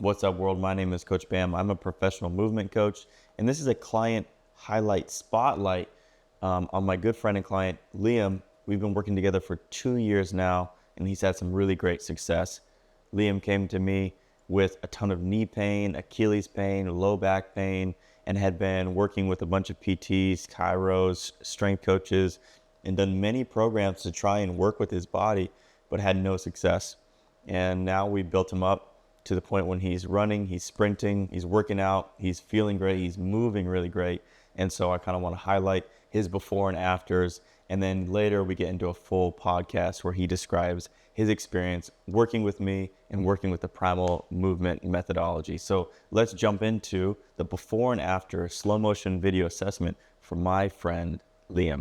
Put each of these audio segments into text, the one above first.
What's up, world? My name is Coach Bam. I'm a professional movement coach, and this is a client highlight spotlight on my good friend and client, Liam. We've been working together for 2 years now, and he's had some really great success. Liam came to me with a ton of knee pain, Achilles pain, low back pain, and had been working with a bunch of PTs, chiros, strength coaches, and done many programs to try and work with his body, but had no success. And now we built him up to the point when he's running, he's sprinting, he's working out, he's feeling great, he's moving really great. And so I kind of want to highlight his before and afters. And then later we get into a full podcast where he describes his experience working with me and working with the primal movement methodology. So let's jump into the before and after slow motion video assessment for my friend Liam.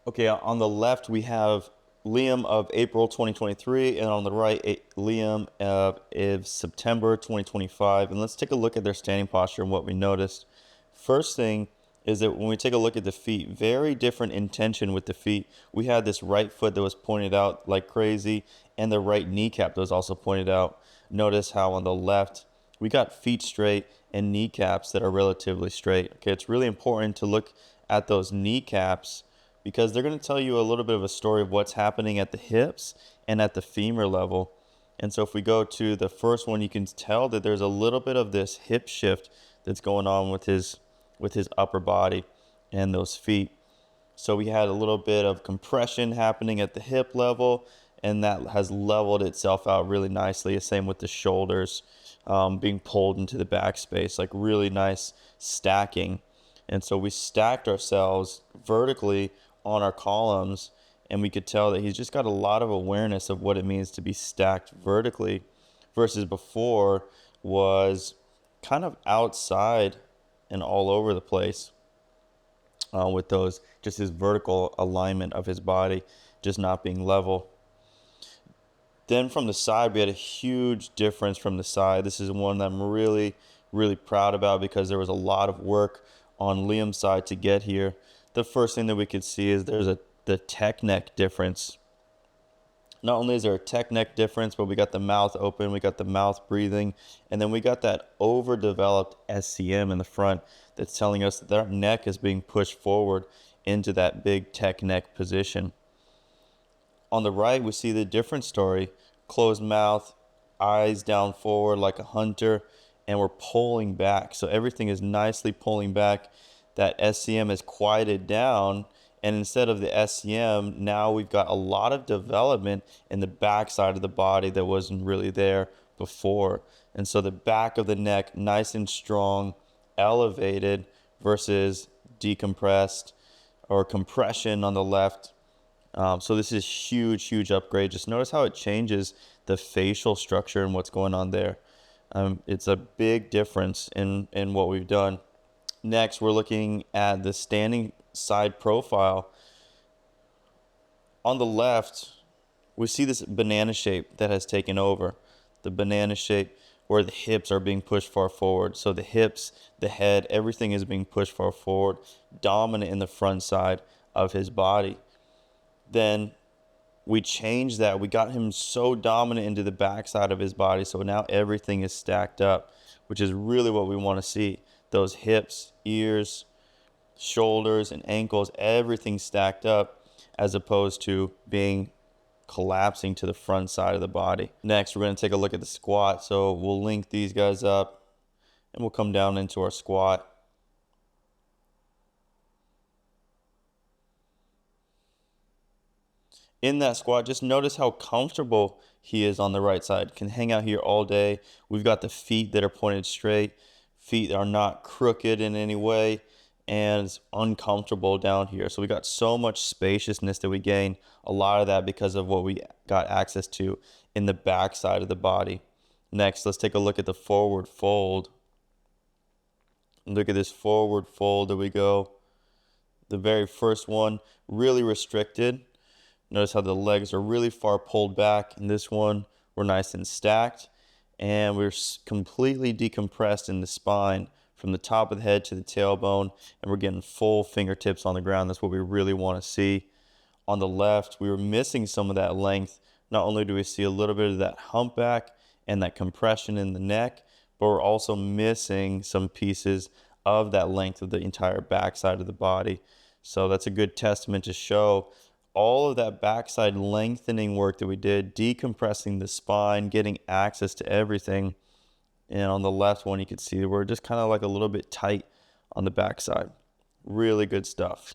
Okay, on the left we have Liam of April 2023, and on the right, Liam of September 2025. And let's take a look at their standing posture and what we noticed. First thing is that when we take a look at the feet, very different intention with the feet. We had this right foot that was pointed out like crazy, and the right kneecap that was also pointed out. Notice how on the left, we got feet straight and kneecaps that are relatively straight. Okay, it's really important to look at those kneecaps because they're going to tell you a little bit of a story of what's happening at the hips and at the femur level. And so if we go to the first one, you can tell that there's a little bit of this hip shift that's going on with his upper body and those feet. So we had a little bit of compression happening at the hip level, and that has leveled itself out really nicely. Same with the shoulders being pulled into the backspace, like really nice stacking. And so we stacked ourselves vertically on our columns, and we could tell that he's just got a lot of awareness of what it means to be stacked vertically versus before was kind of outside and all over the place with those, just his vertical alignment of his body just not being level. Then from the side, we had a huge difference from the side. This is one that I'm really, really proud about because there was a lot of work on Liam's side to get here. The first thing that we could see is there's the tech neck difference. Not only is there a tech neck difference, but we got the mouth open, we got the mouth breathing, and then we got that overdeveloped SCM in the front that's telling us that our neck is being pushed forward into that big tech neck position. On the right, we see the different story. Closed mouth, eyes down forward like a hunter, and we're pulling back. So everything is nicely pulling back. That SCM is quieted down, and instead of the SCM, now we've got a lot of development in the back side of the body that wasn't really there before. And so the back of the neck, nice and strong, elevated versus decompressed or compression on the left. So this is huge upgrade. Just notice how it changes the facial structure and what's going on there. It's a big difference in what we've done. Next, we're looking at the standing side profile. On the left, we see this banana shape that has taken over. The banana shape where the hips are being pushed far forward. So the hips, the head, everything is being pushed far forward, dominant in the front side of his body. Then we changed that. We got him so dominant into the back side of his body. So now everything is stacked up, which is really what we want to see. Those hips, ears, shoulders, and ankles, everything stacked up as opposed to being collapsing to the front side of the body. Next, we're going to take a look at the squat. So we'll link these guys up and we'll come down into our squat. In that squat, just notice how comfortable he is on the right side. Can hang out here all day. We've got the feet that are pointed straight. Feet are not crooked in any way, and it's uncomfortable down here. So we got so much spaciousness that we gain. A lot of that because of what we got access to in the back side of the body. Next, let's take a look at the forward fold. Look at this forward fold that we go. The very first one, really restricted. Notice how the legs are really far pulled back. In this one, we're nice and stacked. And we're completely decompressed in the spine from the top of the head to the tailbone, and we're getting full fingertips on the ground. That's what we really want to see. On the left, we were missing some of that length. Not only do we see a little bit of that humpback and that compression in the neck, but we're also missing some pieces of that length of the entire backside of the body. So that's a good testament to show all of that backside lengthening work that we did, decompressing the spine, getting access to everything. And on the left one, you can see we're just kind of like a little bit tight on the backside. Really good stuff.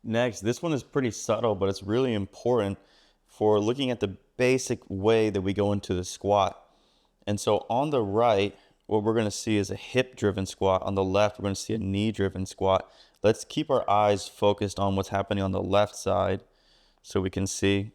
Next, this one is pretty subtle, but it's really important for looking at the basic way that we go into the squat. And so on the right, what we're going to see is a hip-driven squat. On the left, we're going to see a knee-driven squat. Let's keep our eyes focused on what's happening on the left side so we can see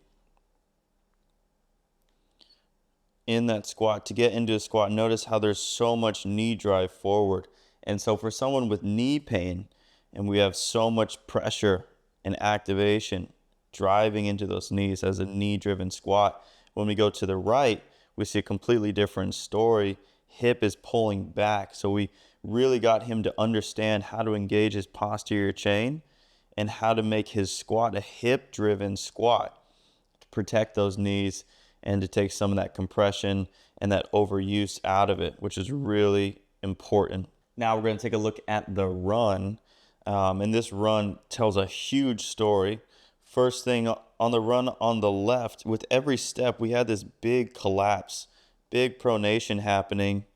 in that squat. To get into a squat, notice how there's so much knee drive forward. And so for someone with knee pain, and we have so much pressure and activation driving into those knees as a knee-driven squat, when we go to the right, we see a completely different story. Hip is pulling back. So we really got him to understand how to engage his posterior chain and how to make his squat a hip-driven squat to protect those knees and to take some of that compression and that overuse out of it, which is really important. Now we're going to take a look at the run. And this run tells a huge story. First thing on the run on the left, with every step, we had this big collapse, big pronation happening.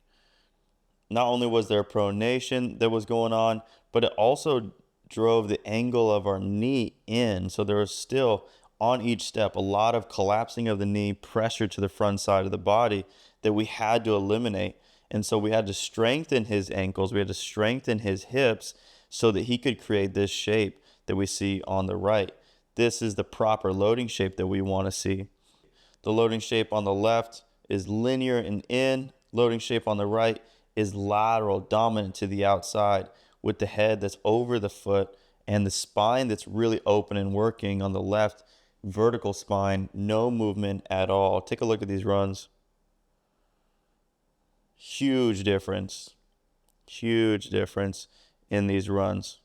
Not only was there a pronation that was going on, but it also drove the angle of our knee in. So there was still, on each step, a lot of collapsing of the knee, pressure to the front side of the body that we had to eliminate. And so we had to strengthen his ankles, we had to strengthen his hips so that he could create this shape that we see on the right. This is the proper loading shape that we want to see. The loading shape on the left is linear and in. Loading shape on the right is lateral, dominant to the outside, with the head that's over the foot and the spine that's really open and working on the left. Vertical spine, no movement at all. Take a look at these runs. Huge difference in these runs.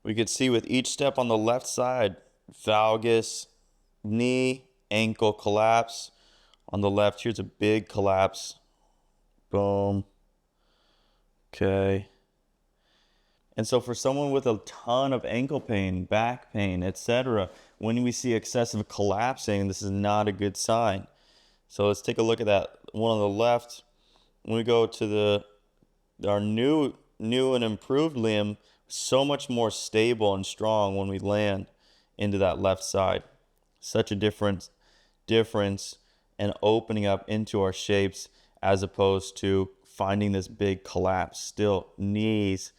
We could see with each step on the left side, valgus, knee, ankle collapse. On the left, here's a big collapse. Boom. Okay. And so for someone with a ton of ankle pain, back pain, etc., when we see excessive collapsing, this is not a good sign. So let's take a look at that one on the left. When we go to our new and improved limb, so much more stable and strong when we land into that left side. Such a difference and opening up into our shapes as opposed to finding this big collapse. Still, knees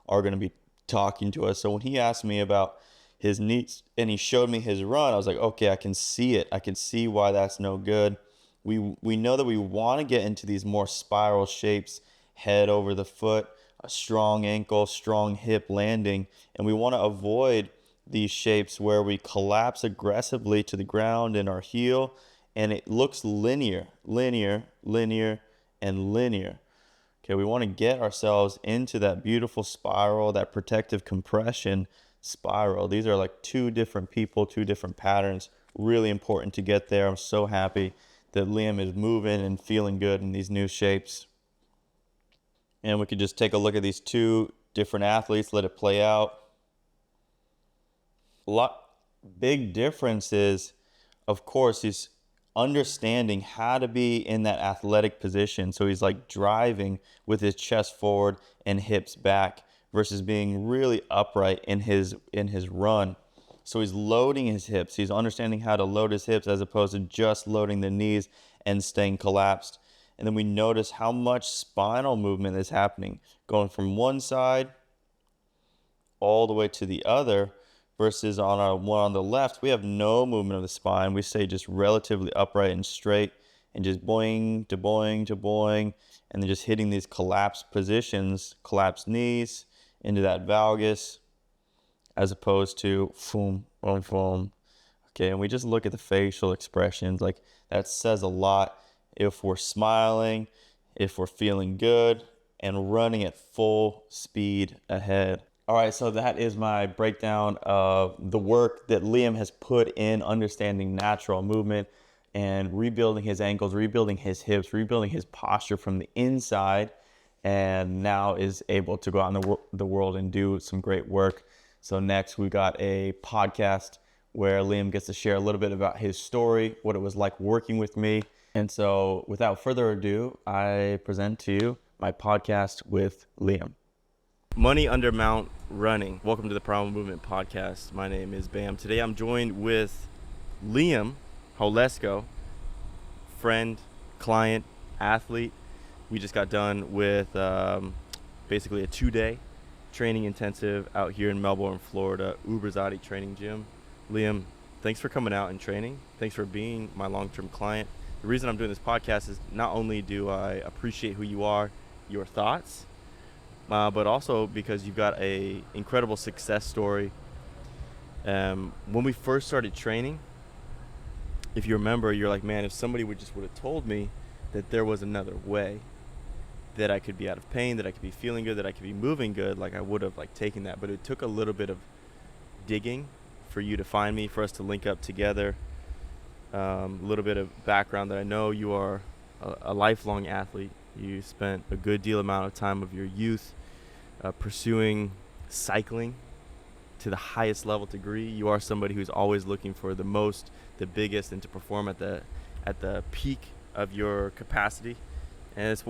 are going to be talking to us. So when he asked me about his knees and he showed me his run, I was like, okay, I can see it. I can see why that's no good. We know that we want to get into these more spiral shapes, head over the foot, a strong ankle, strong hip landing, and we want to avoid these shapes where we collapse aggressively to the ground in our heel and it looks linear, and linear. Okay, we want to get ourselves into that beautiful spiral, that protective compression spiral. These are like two different people, two different patterns. Really important to get there. I'm so happy that Liam is moving and feeling good in these new shapes. And we could just take a look at these two different athletes, let it play out. Big difference is, of course, he's understanding how to be in that athletic position. So he's like driving with his chest forward and hips back versus being really upright in his run. So he's loading his hips. He's understanding how to load his hips as opposed to just loading the knees and staying collapsed. And then we notice how much spinal movement is happening, going from one side all the way to the other, versus on our one on the left, we have no movement of the spine. We stay just relatively upright and straight and just boing to boing to boing, and then just hitting these collapsed positions, collapsed knees into that valgus, as opposed to boom, boom, boom. Okay, and we just look at the facial expressions. Like, that says a lot if we're smiling, if we're feeling good, and running at full speed ahead. All right, so that is my breakdown of the work that Liam has put in understanding natural movement and rebuilding his ankles, rebuilding his hips, rebuilding his posture from the inside, and now is able to go out in the world and do some great work. So next we got a podcast where Liam gets to share a little bit about his story, what it was like working with me. And so without further ado, I present to you my podcast with Liam. Money Under Mount Running. Welcome to the Primal Movement Podcast. My name is Bam. Today I'm joined with Liam Holesko, friend, client, athlete. We just got done with basically a 2-day training intensive out here in Melbourne, Florida, Uberzati Training Gym. Liam, thanks for coming out and training. Thanks for being my long-term client. The reason I'm doing this podcast is not only do I appreciate who you are, your thoughts, but also because you've got a incredible success story. When we first started training, if you remember, you're like, man, if somebody would have told me that there was another way, that I could be out of pain, that I could be feeling good, that I could be moving good, like I would have taken that. But it took a little bit of digging for you to find me, for us to link up together. A little bit of background that I know you are a lifelong athlete. You spent a good deal amount of time of your youth pursuing cycling to the highest level degree. You are somebody who's always looking for the most, the biggest, and to perform at the peak of your capacity. And it's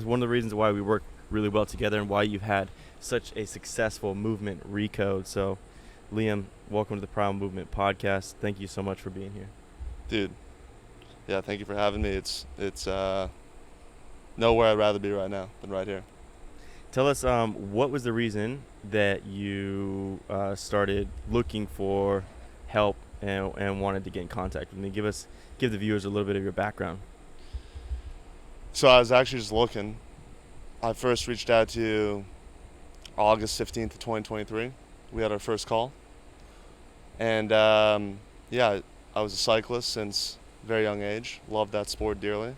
one of the reasons why we work really well together and why you've had such a successful movement recode. So, Liam, welcome to the Primal Movement Podcast. Thank you so much for being here. Dude, yeah, thank you for having me. It's nowhere I'd rather be right now than right here. Tell us, what was the reason that you started looking for help and wanted to get in contact with me? Give the viewers a little bit of your background. So I was actually just looking. I first reached out to you August 15th of 2023. We had our first call. And yeah, I was a cyclist since a very young age. Loved that sport dearly.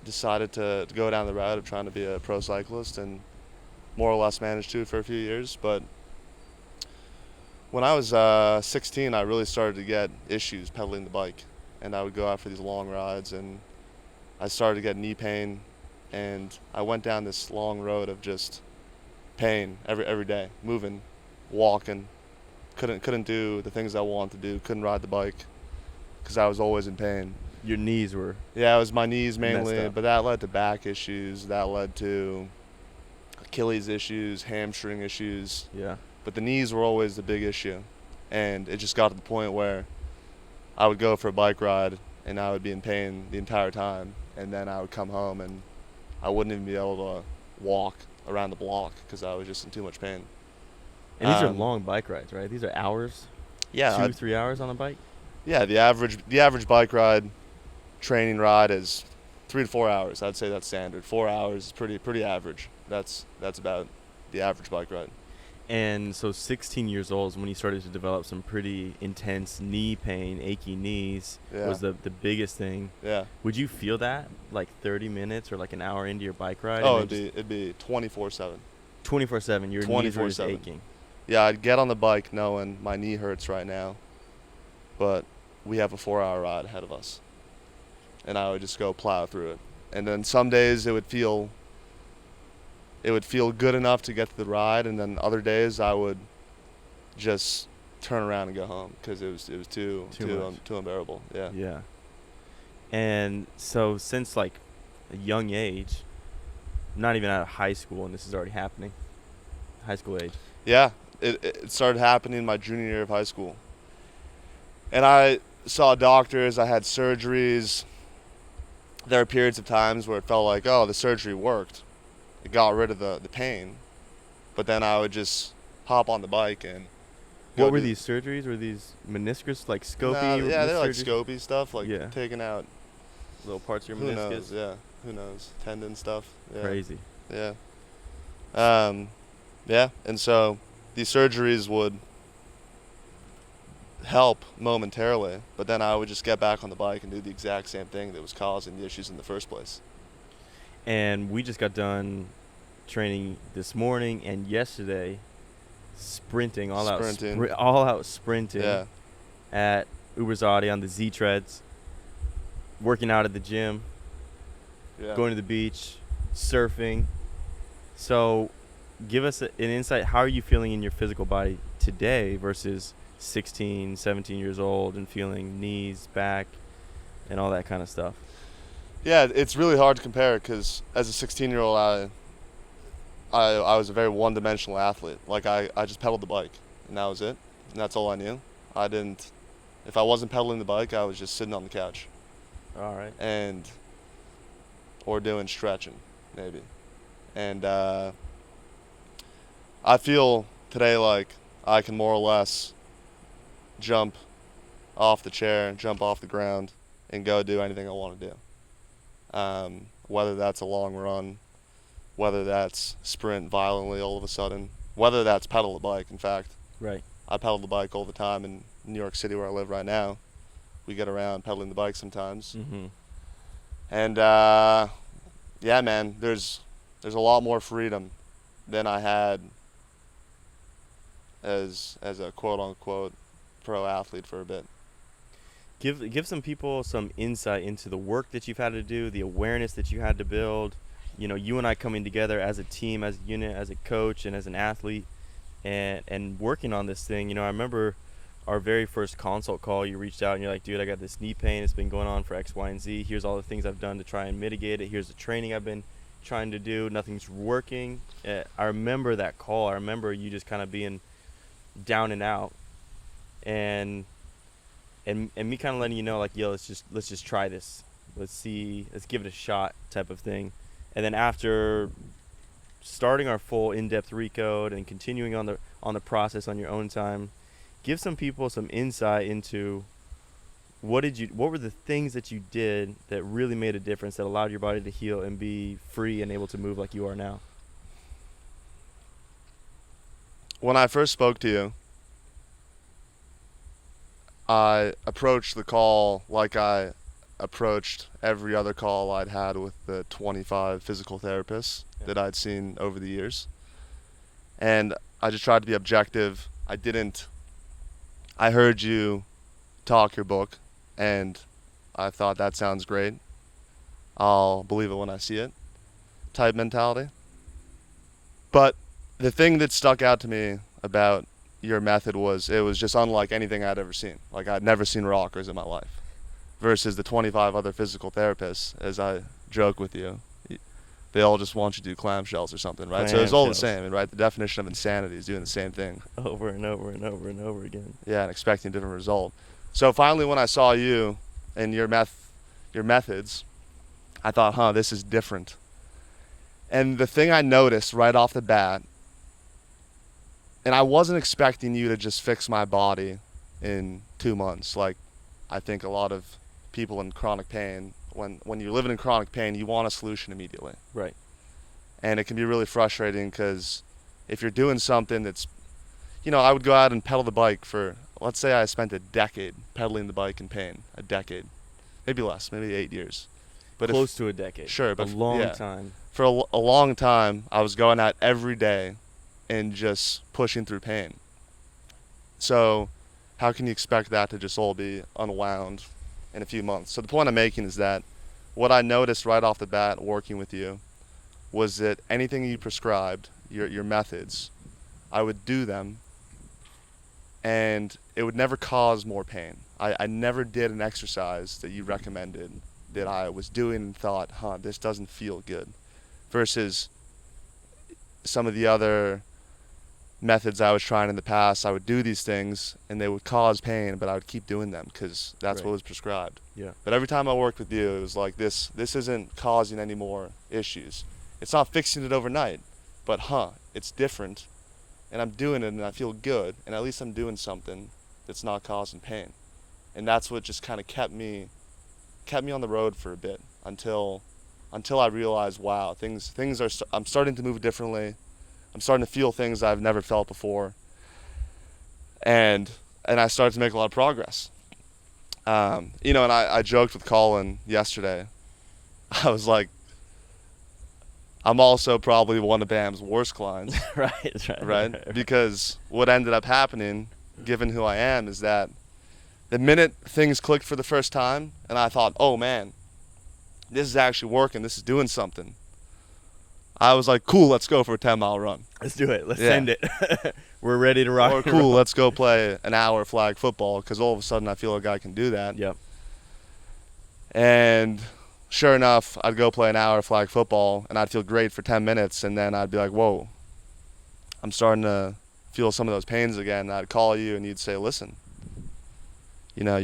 Decided to go down the route of trying to be a pro cyclist, and more or less managed to for a few years. But when I was 16, I really started to get issues pedaling the bike, and I would go out for these long rides, and I started to get knee pain, and I went down this long road of just pain every day, moving, walking. Couldn't do the things I wanted to do. Couldn't ride the bike because I was always in pain. Your knees were... Yeah, it was my knees mainly, but that led to back issues. That led to Achilles issues, hamstring issues. Yeah. But the knees were always the big issue. And it just got to the point where I would go for a bike ride and I would be in pain the entire time. And then I would come home and I wouldn't even be able to walk around the block because I was just in too much pain. And these are long bike rides, right? These are hours? Yeah. 2-3 hours on a bike? Yeah, the average bike ride, training ride is 3 to 4 hours. I'd say that's standard. 4 hours is pretty average. That's about the average bike ride. And so 16 years old is when you started to develop some pretty intense knee pain, achy knees. Yeah. Was the biggest thing. Yeah. Would you feel that like 30 minutes or like an hour into your bike ride? Oh, it'd be 24/7. 24/7. Your knees were just aching. Yeah, I'd get on the bike knowing my knee hurts right now, but we have a 4-hour ride ahead of us. And I would just go plow through it. And then some days it would feel good enough to get to the ride, and then other days I would just turn around and go home because it was too unbearable. Yeah. Yeah. And so since like a young age, not even out of high school, and this is already happening, high school age. Yeah, it started happening my junior year of high school. And I saw doctors, I had surgeries. There were periods of times where it felt like, oh, the surgery worked. It got rid of the pain. But then I would just hop on the bike and What were these surgeries? Were these meniscus, like scopy? yeah, they're like surgeries? scopy stuff, like Yeah. taking out, Little parts of your who meniscus. knows, yeah, who knows, tendon stuff. Yeah. Crazy. Yeah. Yeah, and so these surgeries would help momentarily, but then I would just get back on the bike and do the exact same thing that was causing the issues in the first place. And we just got done training this morning and yesterday, sprinting, all out sprinting Yeah. at Uberzadi on the Z treads, working out at the gym, Yeah. going to the beach, surfing. So give us an insight. How are you feeling in your physical body today versus 16, 17 years old and feeling knees, back, and all that kind of stuff? Yeah, it's really hard to compare because as a 16-year-old, I was a very one-dimensional athlete. Like I just pedaled the bike and that was it, and that's all I knew. If I wasn't pedaling the bike, I was just sitting on the couch. All right. Or doing stretching, maybe. And I feel today like I can more or less jump off the chair, jump off the ground, and go do anything I want to do. Whether that's a long run, whether that's sprint violently all of a sudden, whether that's pedal the bike. In fact, Right. I pedal the bike all the time in New York City where I live right now. We get around pedaling the bike sometimes. Mm-hmm. And yeah, man, there's a lot more freedom than I had as a quote unquote pro athlete for a bit. Give some people some insight into the work that you've had to do, the awareness that you had to build. You know, you and I coming together as a team, as a unit, as a coach, and as an athlete, and working on this thing. You know, I remember our very first consult call. You reached out and you're like, dude, I got this knee pain. It's been going on for X, Y, and Z. Here's all the things I've done to try and mitigate it. Here's the training I've been trying to do. Nothing's working. I remember that call. I remember you just kind of being down and out, and me kind of letting you know, like, yo, let's just try this. Let's give it a shot type of thing. And then after starting our full in-depth recode and continuing on the process on your own time, give some people some insight into what were the things that you did that really made a difference, that allowed your body to heal and be free and able to move like you are now. When I first spoke to you, I approached the call like I approached every other call I'd had with the 25 physical therapists that I'd seen over the years. And I just tried to be objective. I heard you talk your book, and I thought that sounds great. I'll believe it when I see it type mentality. But the thing that stuck out to me about your method was it was just unlike anything I'd ever seen. Like, I'd never seen rockers in my life. Versus the 25 other physical therapists, as I joke with you, they all just want you to do clamshells or something, right? So it's all the same, right? The definition of insanity is doing the same thing Over and over and over and over again. Yeah, and expecting a different result. So finally, when I saw you and your methods, I thought, this is different. And the thing I noticed right off the bat, and I wasn't expecting you to just fix my body in 2 months. Like, I think a lot of people in chronic pain, when you're living in chronic pain, you want a solution immediately. Right. And it can be really frustrating because if you're doing something that's, I would go out and pedal the bike for, let's say I spent a decade pedaling the bike in pain, a decade, maybe less, maybe 8 years. But Close to a decade. Sure, but a long time. For a long time, I was going out every day and just pushing through pain. So how can you expect that to just all be unwound in a few months? So the point I'm making is that what I noticed right off the bat working with you was that anything you prescribed, your methods, I would do them, and it would never cause more pain. I never did an exercise that you recommended that I was doing and thought, this doesn't feel good, versus some of the other methods I was trying in the past. I would do these things and they would cause pain, but I would keep doing them because that's Right. what was prescribed. Yeah. But every time I worked with you, it was like, this isn't causing any more issues. It's not fixing it overnight, but it's different, and I'm doing it and I feel good, and at least I'm doing something that's not causing pain. And that's what just kind of kept me on the road for a bit until I realized, wow, things are I'm starting to move differently. I'm starting to feel things I've never felt before, and I started to make a lot of progress. And I joked with Colin yesterday. I was like, I'm also probably one of Bam's worst clients. Right? Because what ended up happening, given who I am, is that the minute things clicked for the first time and I thought, oh man, this is actually working, this is doing something, I was like, cool, let's go for a 10-mile run. Let's do it. Let's send it. We're ready to rock. Or cool, let's go play an hour flag football, because all of a sudden I feel like I can do that. Yep. And sure enough, I'd go play an hour flag football and I'd feel great for 10 minutes, and then I'd be like, whoa, I'm starting to feel some of those pains again. And I'd call you and you'd say, listen, I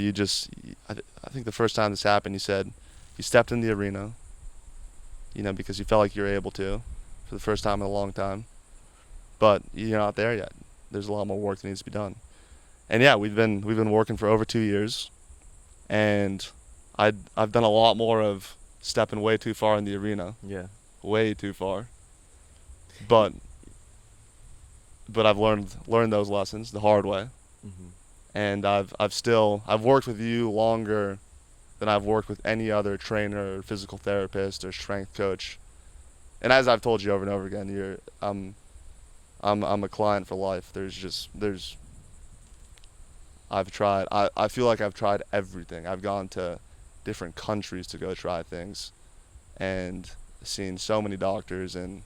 think the first time this happened, you said you stepped in the arena, because you felt like you were able to for the first time in a long time, but you're not there yet. There's a lot more work that needs to be done. And yeah, we've been working for over 2 years, and I've done a lot more of stepping way too far in the arena. Yeah. Way too far. But I've learned those lessons the hard way. Mm-hmm. And I've worked with you longer than I've worked with any other trainer or physical therapist or strength coach. And as I've told you over and over again, I'm a client for life. I feel like I've tried everything. I've gone to different countries to go try things and seen so many doctors, and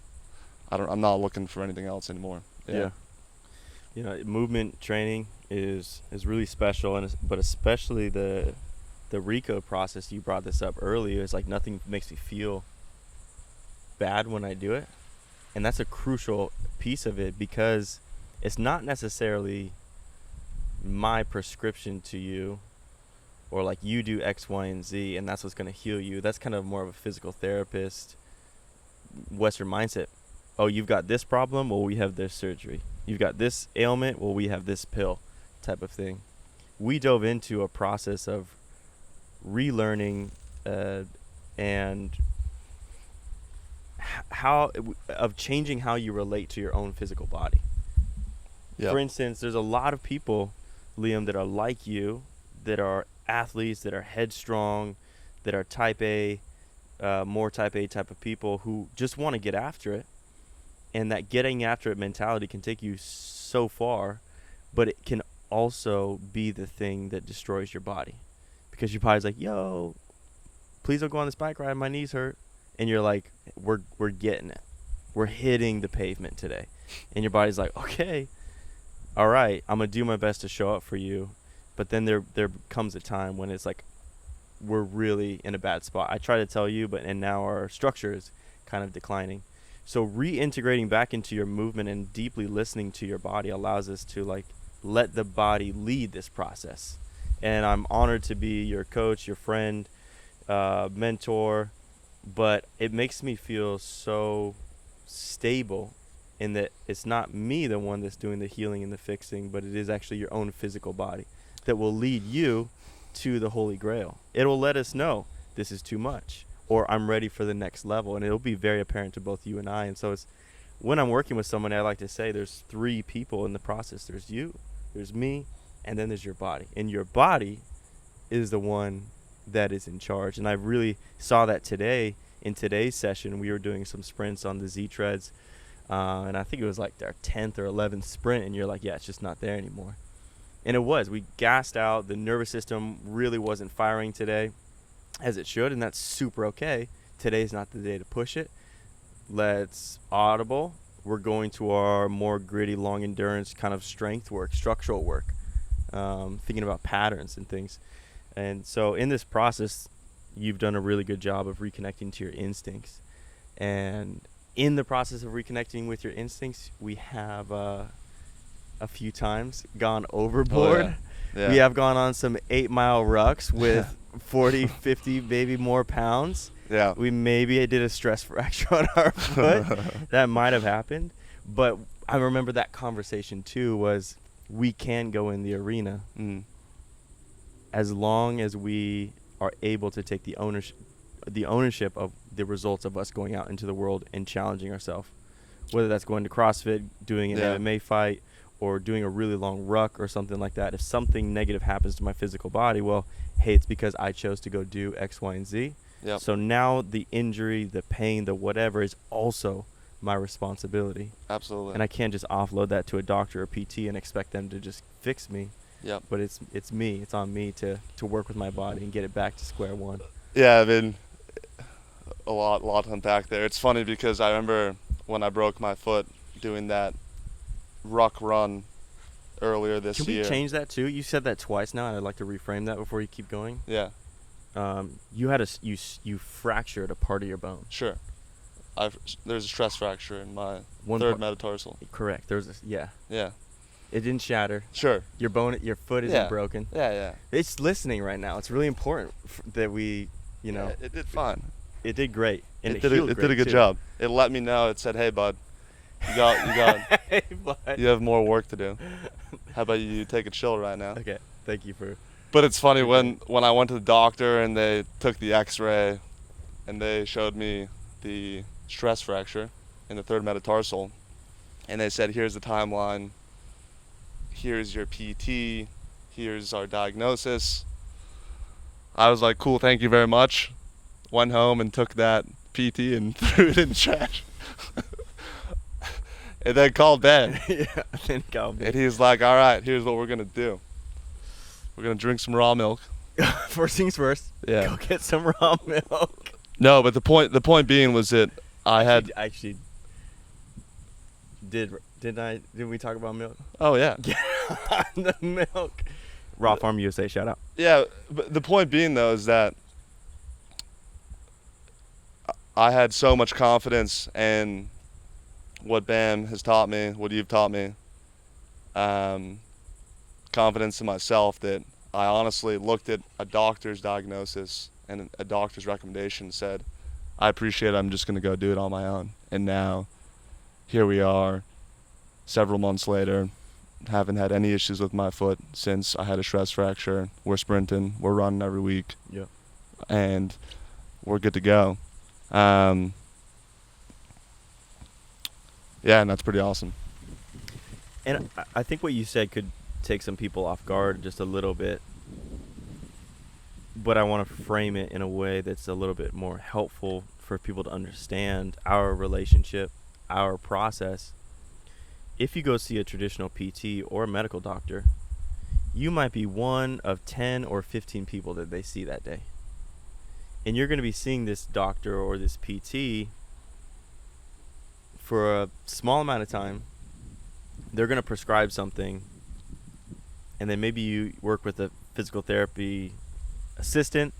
I'm not looking for anything else anymore. Yeah. Movement training is really special, but especially the RICO process. You brought this up earlier. It's like nothing makes me feel bad when I do it, and that's a crucial piece of it, because it's not necessarily my prescription to you, or like you do X, Y, and Z, and that's what's going to heal you. That's kind of more of a physical therapist Western mindset. Oh, you've got this problem, well, we have this surgery. You've got this ailment, well, we have this pill, type of thing. We dove into a process of relearning and of changing how you relate to your own physical body. Yep. For instance, there's a lot of people, Liam, that are like you, that are athletes, that are headstrong, that are type A, more type A type of people who just want to get after it. And that getting after it mentality can take you so far, but it can also be the thing that destroys your body, because your body's like, yo, please don't go on this bike ride, my knees hurt. And you're like, we're getting it. We're hitting the pavement today. And your body's like, okay, all right, I'm going to do my best to show up for you. But then there comes a time when it's like, we're really in a bad spot. I try to tell you, and now our structure is kind of declining. So reintegrating back into your movement and deeply listening to your body allows us to like let the body lead this process. And I'm honored to be your coach, your friend, mentor, but it makes me feel so stable in that it's not me, the one that's doing the healing and the fixing, but it is actually your own physical body that will lead you to the Holy Grail. It'll let us know this is too much, or I'm ready for the next level, and it'll be very apparent to both you and I. And so it's when I'm working with someone, I like to say there's 3 people in the process. There's you, there's me, and then there's your body. And your body is the one that is in charge. And I really saw that today. In today's session, we were doing some sprints on the Z treads, and I think it was like our 10th or 11th sprint, and you're like, yeah, it's just not there anymore. And it was. We gassed out. The nervous system really wasn't firing today as it should, and that's super okay. Today's not the day to push it. Let's audible. We're going to our more gritty, long endurance kind of strength work, structural work. thinking about patterns and things. And so in this process, you've done a really good job of reconnecting to your instincts. And in the process of reconnecting with your instincts, we have a few times gone overboard. Oh, yeah. We have gone on some 8-mile rucks with 40, 50, maybe more pounds. Yeah. We maybe did a stress fracture on our foot. That might have happened. But I remember that conversation too, was we can go in the arena as long as we are able to take the ownership of the results of us going out into the world and challenging ourselves. Whether that's going to CrossFit, doing an MMA fight, or doing a really long ruck or something like that. If something negative happens to my physical body, well, hey, it's because I chose to go do X, Y, and Z. Yep. So now the injury, the pain, the whatever is also my responsibility. Absolutely. And I can't just offload that to a doctor or PT and expect them to just fix me. Yep. But it's me. It's on me to work with my body and get it back to square one. Yeah, I mean, a lot to unpack there. It's funny because I remember when I broke my foot doing that ruck run earlier this year. Can we change that too? You said that twice now, and I'd like to reframe that before you keep going. Yeah. You had you fractured a part of your bone. Sure. There's a stress fracture in my One third part- metatarsal. Correct. Yeah. It didn't shatter. Sure. Your foot isn't Yeah. broken. Yeah. It's listening right now. It's really important that we, Yeah, it did fine. it did great. And It did a good too. job. It let me know. It said, "Hey, bud, you got Hey, bud. you have more work to do. How about you take a chill right now?" Okay. Thank you for. But it's funny when I went to the doctor and they took the X-ray, and they showed me the stress fracture in the third metatarsal, and they said, "Here's the timeline. Here's your PT. Here's our diagnosis." I was like, "Cool, thank you very much." Went home and took that PT and threw it in the trash. And then called Ben. Yeah. Then go. And he's like, "All right, here's what we're gonna do. We're gonna drink some raw milk." First things first. Yeah. Go get some raw milk. No, but the point being was that I had. Actually. Didn't we talk about milk? Oh yeah. Get on the milk. Raw Farm USA, shout out. Yeah, but the point being though is that I had so much confidence in what Bam has taught me, what you've taught me, confidence in myself, that I honestly looked at a doctor's diagnosis and a doctor's recommendation and said, "I appreciate it, I'm just going to go do it on my own." And now, here we are, several months later, haven't had any issues with my foot since I had a stress fracture. We're sprinting, we're running every week, Yeah. and we're good to go. Yeah, and that's pretty awesome. And I think what you said could take some people off guard just a little bit, but I want to frame it in a way that's a little bit more helpful for people to understand our relationship, our process. If you go see a traditional PT or a medical doctor, you might be one of 10 or 15 people that they see that day. And you're going to be seeing this doctor or this PT for a small amount of time. They're going to prescribe something, and then maybe you work with a physical therapy assistant,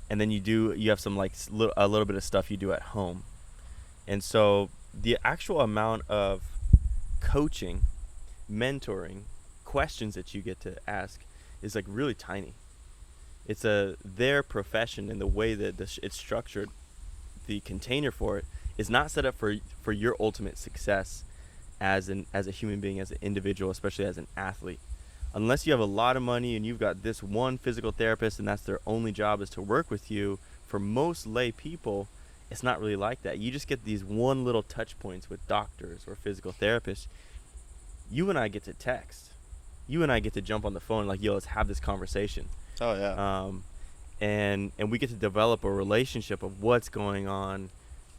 and then you have some like a little bit of stuff you do at home. And so the actual amount of coaching, mentoring, questions that you get to ask is like really tiny. It's their profession, and the way that it's structured, the container for it is not set up for your ultimate success as a human being, as an individual, especially as an athlete. Unless you have a lot of money and you've got this one physical therapist and that's their only job is to work with you, for most lay people, it's not really like that. You just get these one little touch points with doctors or physical therapists. You and I get to text. You and I get to jump on the phone like, yo, let's have this conversation. Oh yeah. And we get to develop a relationship of what's going on.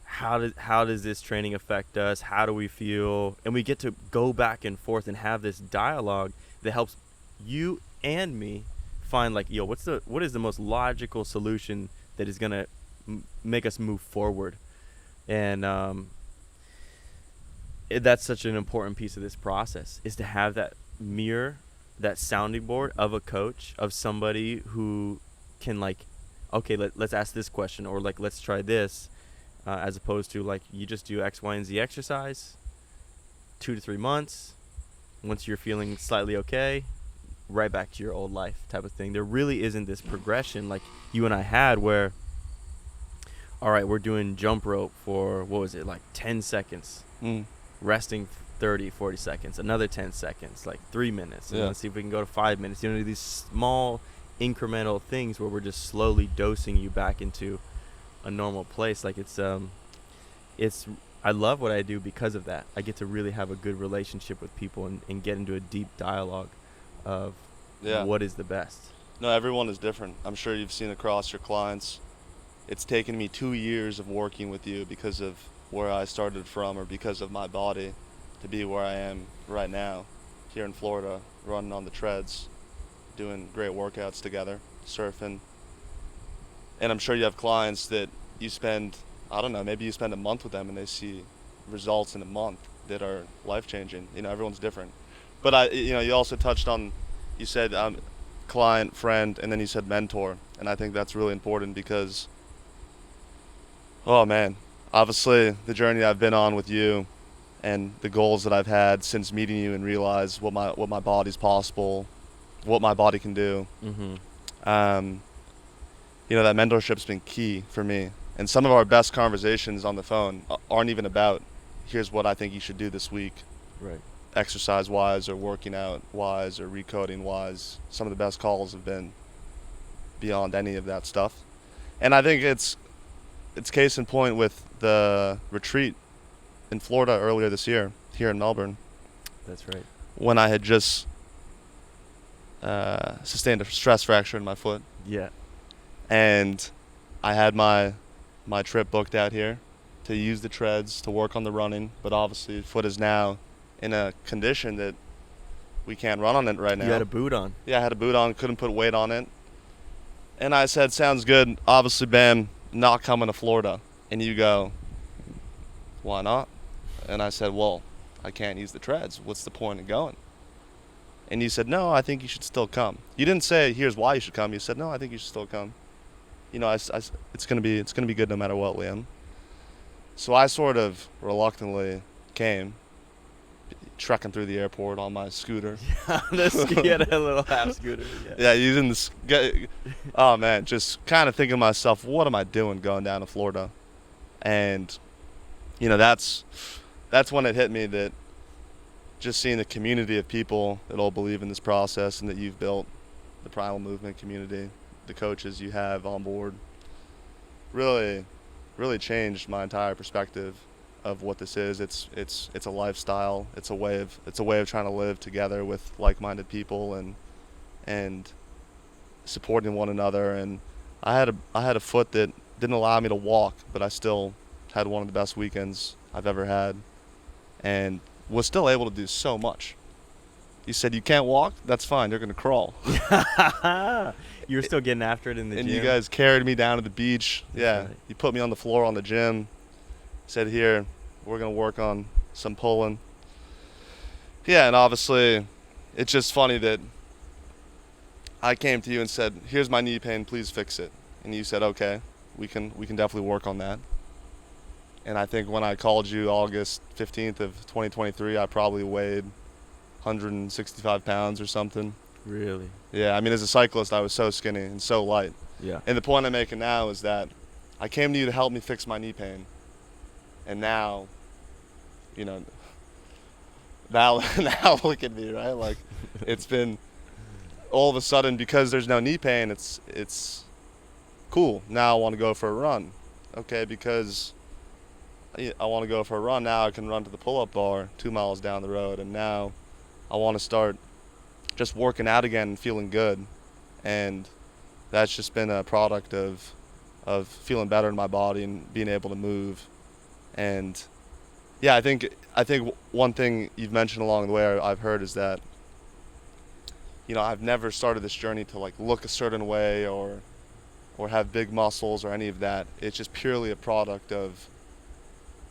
How does this training affect us? How do we feel? And we get to go back and forth and have this dialogue that helps you and me find like, yo, what is the most logical solution that is gonna make us move forward? And that's such an important piece of this process, is to have that mirror that sounding board of a coach, of somebody who can like, okay, let's ask this question, or like let's try this, as opposed to like you just do X, Y, and Z exercise, 2 to 3 months. Once you're feeling slightly okay, right back to your old life type of thing. There really isn't this progression like you and I had where, all right, we're doing jump rope for, what was it, like 10 seconds, resting 30, 40 seconds, another 10 seconds, like 3 minutes. And Yeah. let's see if we can go to 5 minutes. You know, these small incremental things where we're just slowly dosing you back into a normal place. Like it's I love what I do because of that. I get to really have a good relationship with people and get into a deep dialogue of Yeah. what is the best. No, everyone is different. I'm sure you've seen across your clients. It's taken me 2 years of working with you because of where I started from, or because of my body, to be where I am right now, here in Florida, running on the treads, doing great workouts together, surfing. And I'm sure you have clients that you spend, I don't know, maybe you spend a month with them and they see results in a month that are life-changing. You know, everyone's different. But you also touched on, you said client, friend, and then you said mentor. And I think that's really important because, oh man, obviously the journey I've been on with you and the goals that I've had since meeting you and realize what my body's possible, what my body can do. That mentorship's been key for me. And some of our best conversations on the phone aren't even about, here's what I think you should do this week, Right. exercise-wise or working out-wise or recoding wise. Some of the best calls have been beyond any of that stuff. And I think it's case in point with the retreat in Florida earlier this year, here in Melbourne, That's right. when I had just sustained a stress fracture in my foot. Yeah. And I had my trip booked out here to use the treads, to work on the running, but obviously the foot is now in a condition that we can't run on it right now. You had a boot on. Yeah, I had a boot on, couldn't put weight on it. And I said, sounds good. Obviously, Bam, not coming to Florida. And you go, why not? And I said, well, I can't use the treads. What's the point of going? And you said, no, I think you should still come. You didn't say, here's why you should come. You said, no, I think you should still come. You know, it's gonna be good no matter what, Liam. So I sort of reluctantly came, trekking through the airport on my scooter. You had a little half scooter. Yeah, using oh man, just kind of thinking to myself, what am I doing going down to Florida? And that's when it hit me that just seeing the community of people that all believe in this process and that you've built, the Primal Movement community, the coaches you have on board, really changed my entire perspective of what this is. It's a lifestyle. It's a way of trying to live together with like-minded people and supporting one another. And I had a foot that didn't allow me to walk, but I still had one of the best weekends I've ever had, and was still able to do so much. You said you can't walk? That's fine. You're gonna crawl. You were still getting after it in the And gym. you guys carried me down to the beach. Yeah, right. You put me on the floor on the gym. Said, here, we're gonna work on some pulling. Yeah, and obviously, it's just funny that I came to you and said, here's my knee pain, please fix it. And you said, okay, we can definitely work on that. And I think when I called you August 15th of 2023, I probably weighed 165 pounds or something. Really? Yeah, I mean, as a cyclist, I was so skinny and so light. Yeah. And the point I'm making now is that I came to you to help me fix my knee pain. And now, now look at me, right? Like, it's been all of a sudden, because there's no knee pain, it's cool. Now I want to go for a run. Okay, because I want to go for a run. Now I can run to the pull-up bar 2 miles down the road. And now I want to start just working out again and feeling good. And that's just been a product of feeling better in my body and being able to move. And yeah, I think one thing you've mentioned along the way I've heard is that, I've never started this journey to like look a certain way or have big muscles or any of that. It's just purely a product of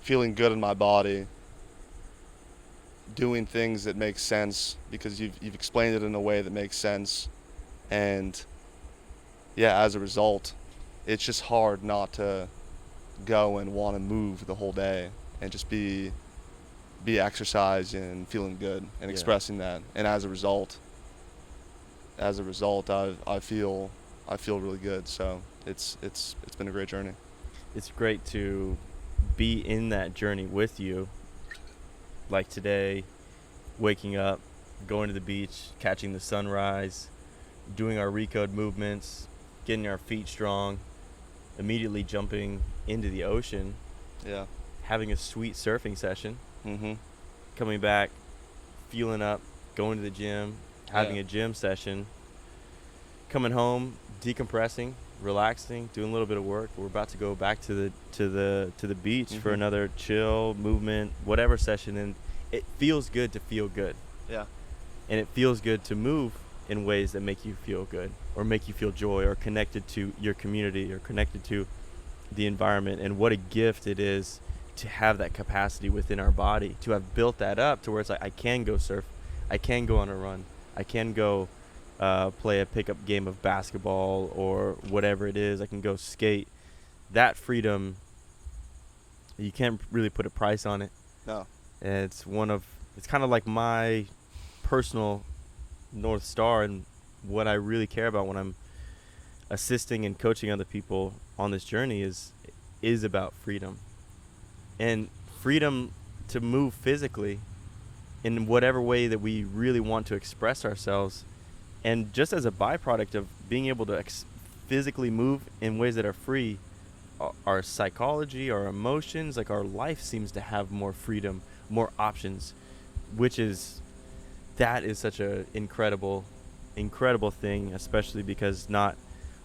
feeling good in my body doing things that make sense because you've explained it in a way that makes sense. And yeah, as a result, it's just hard not to go and want to move the whole day and just be exercising and feeling good and expressing that. And as a result, I feel really good. So it's been a great journey. It's great to be in that journey with you. Like today, waking up, going to the beach, catching the sunrise, doing our recode movements, getting our feet strong, immediately jumping into the ocean, Yeah. having a sweet surfing session, Mm-hmm. coming back, fueling up, going to the gym, having Yeah. a gym session, coming home, decompressing, relaxing, doing a little bit of work. We're about to go back to the beach for Mhm. another chill movement, whatever session, and it feels good to feel good. Yeah. And it feels good to move in ways that make you feel good or make you feel joy or connected to your community or connected to the environment. And what a gift it is to have that capacity within our body, to have built that up to where it's like, I can go surf, I can go on a run, I can go play a pickup game of basketball or whatever it is, I can go skate. That freedom, you can't really put a price on it. No. And it's kind of like my personal North Star and what I really care about when I'm assisting and coaching other people on this journey is about freedom. And freedom to move physically in whatever way that we really want to express ourselves. And just as a byproduct of being able to physically move in ways that are free, our psychology, our emotions, like our life seems to have more freedom, more options, that is such a incredible thing, especially because not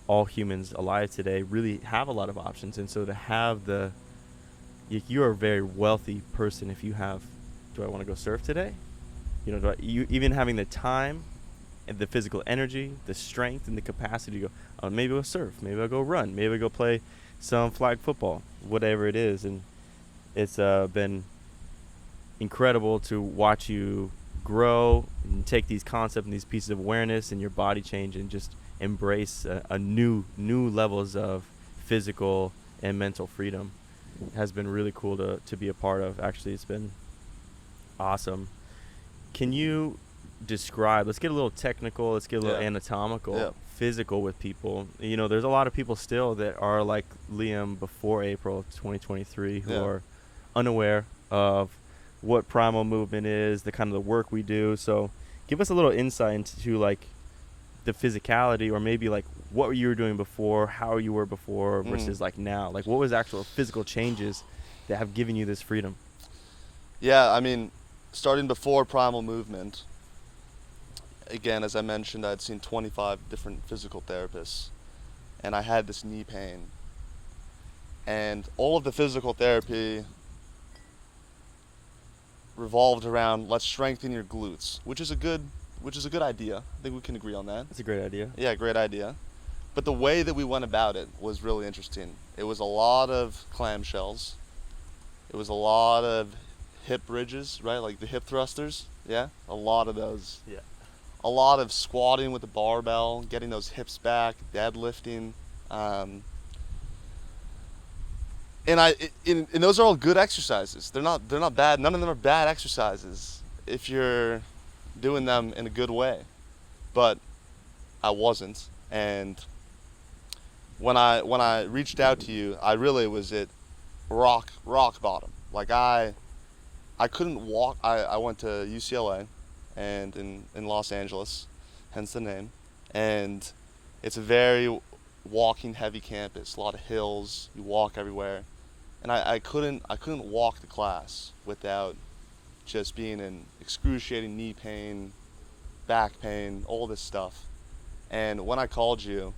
all humans alive today really have a lot of options. And so to have you're a very wealthy person if you have, do I want to go surf today? You even having the time and the physical energy, the strength and the capacity to go, oh, maybe I'll surf, maybe I'll go run, maybe I'll go play some flag football, whatever it is. And it's been incredible to watch you grow and take these concepts and these pieces of awareness and your body change and just embrace a new levels of physical and mental freedom. It has been really cool to be a part of. Actually, it's been awesome. Can you describe, let's get a little technical, let's get a little anatomical, physical with people. There's a lot of people still that are like Liam before April 2023 who are unaware of what primal movement is, the kind of the work we do. So give us a little insight into like the physicality, or maybe like what you were doing before, how you were before versus like now. Like what was actual physical changes that have given you this freedom? Yeah, I mean, starting before primal movement, again, as I mentioned, I'd seen 25 different physical therapists, and I had this knee pain. And all of the physical therapy revolved around, let's strengthen your glutes, which is a good idea. I think we can agree on that. That's a great idea. Yeah, great idea. But the way that we went about it was really interesting. It was a lot of clamshells. It was a lot of hip bridges, right? Like the hip thrusters. Yeah, a lot of those. Yeah. A lot of squatting with the barbell, getting those hips back, deadlifting. And those are all good exercises. They're not bad. None of them are bad exercises if you're doing them in a good way. But I wasn't. And when I reached out to you, I really was at rock bottom. Like I couldn't walk. I went to UCLA and in Los Angeles, hence the name. And it's a very walking heavy campus, a lot of hills, you walk everywhere. And I couldn't walk to class without just being in excruciating knee pain, back pain, all this stuff. And when I called you,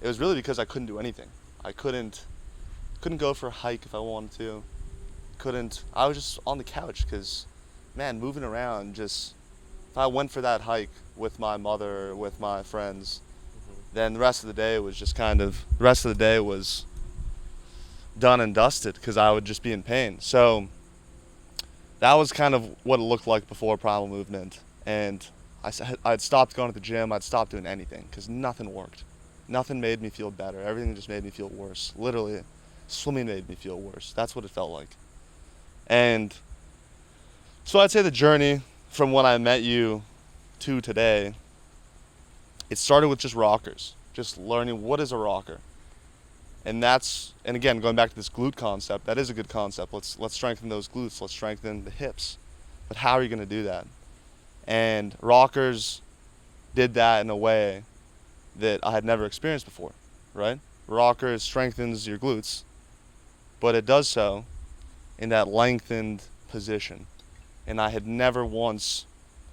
it was really because I couldn't do anything. I couldn't go for a hike if I wanted to. I was just on the couch because, man, moving around, just, if I went for that hike with my mother, or with my friends, then the rest of the day was done and dusted because I would just be in pain. So that was kind of what it looked like before primal movement. And I'd stopped going to the gym. I'd stopped doing anything because nothing worked. Nothing made me feel better. Everything just made me feel worse. Literally, swimming made me feel worse. That's what it felt like. And so I'd say the journey from when I met you to today, it started with just rockers, just learning what is a rocker. And again, going back to this glute concept, that is a good concept. Let's strengthen those glutes. Let's strengthen the hips. But how are you going to do that? And rockers did that in a way that I had never experienced before, right? Rockers strengthens your glutes, but it does so in that lengthened position. And I had never once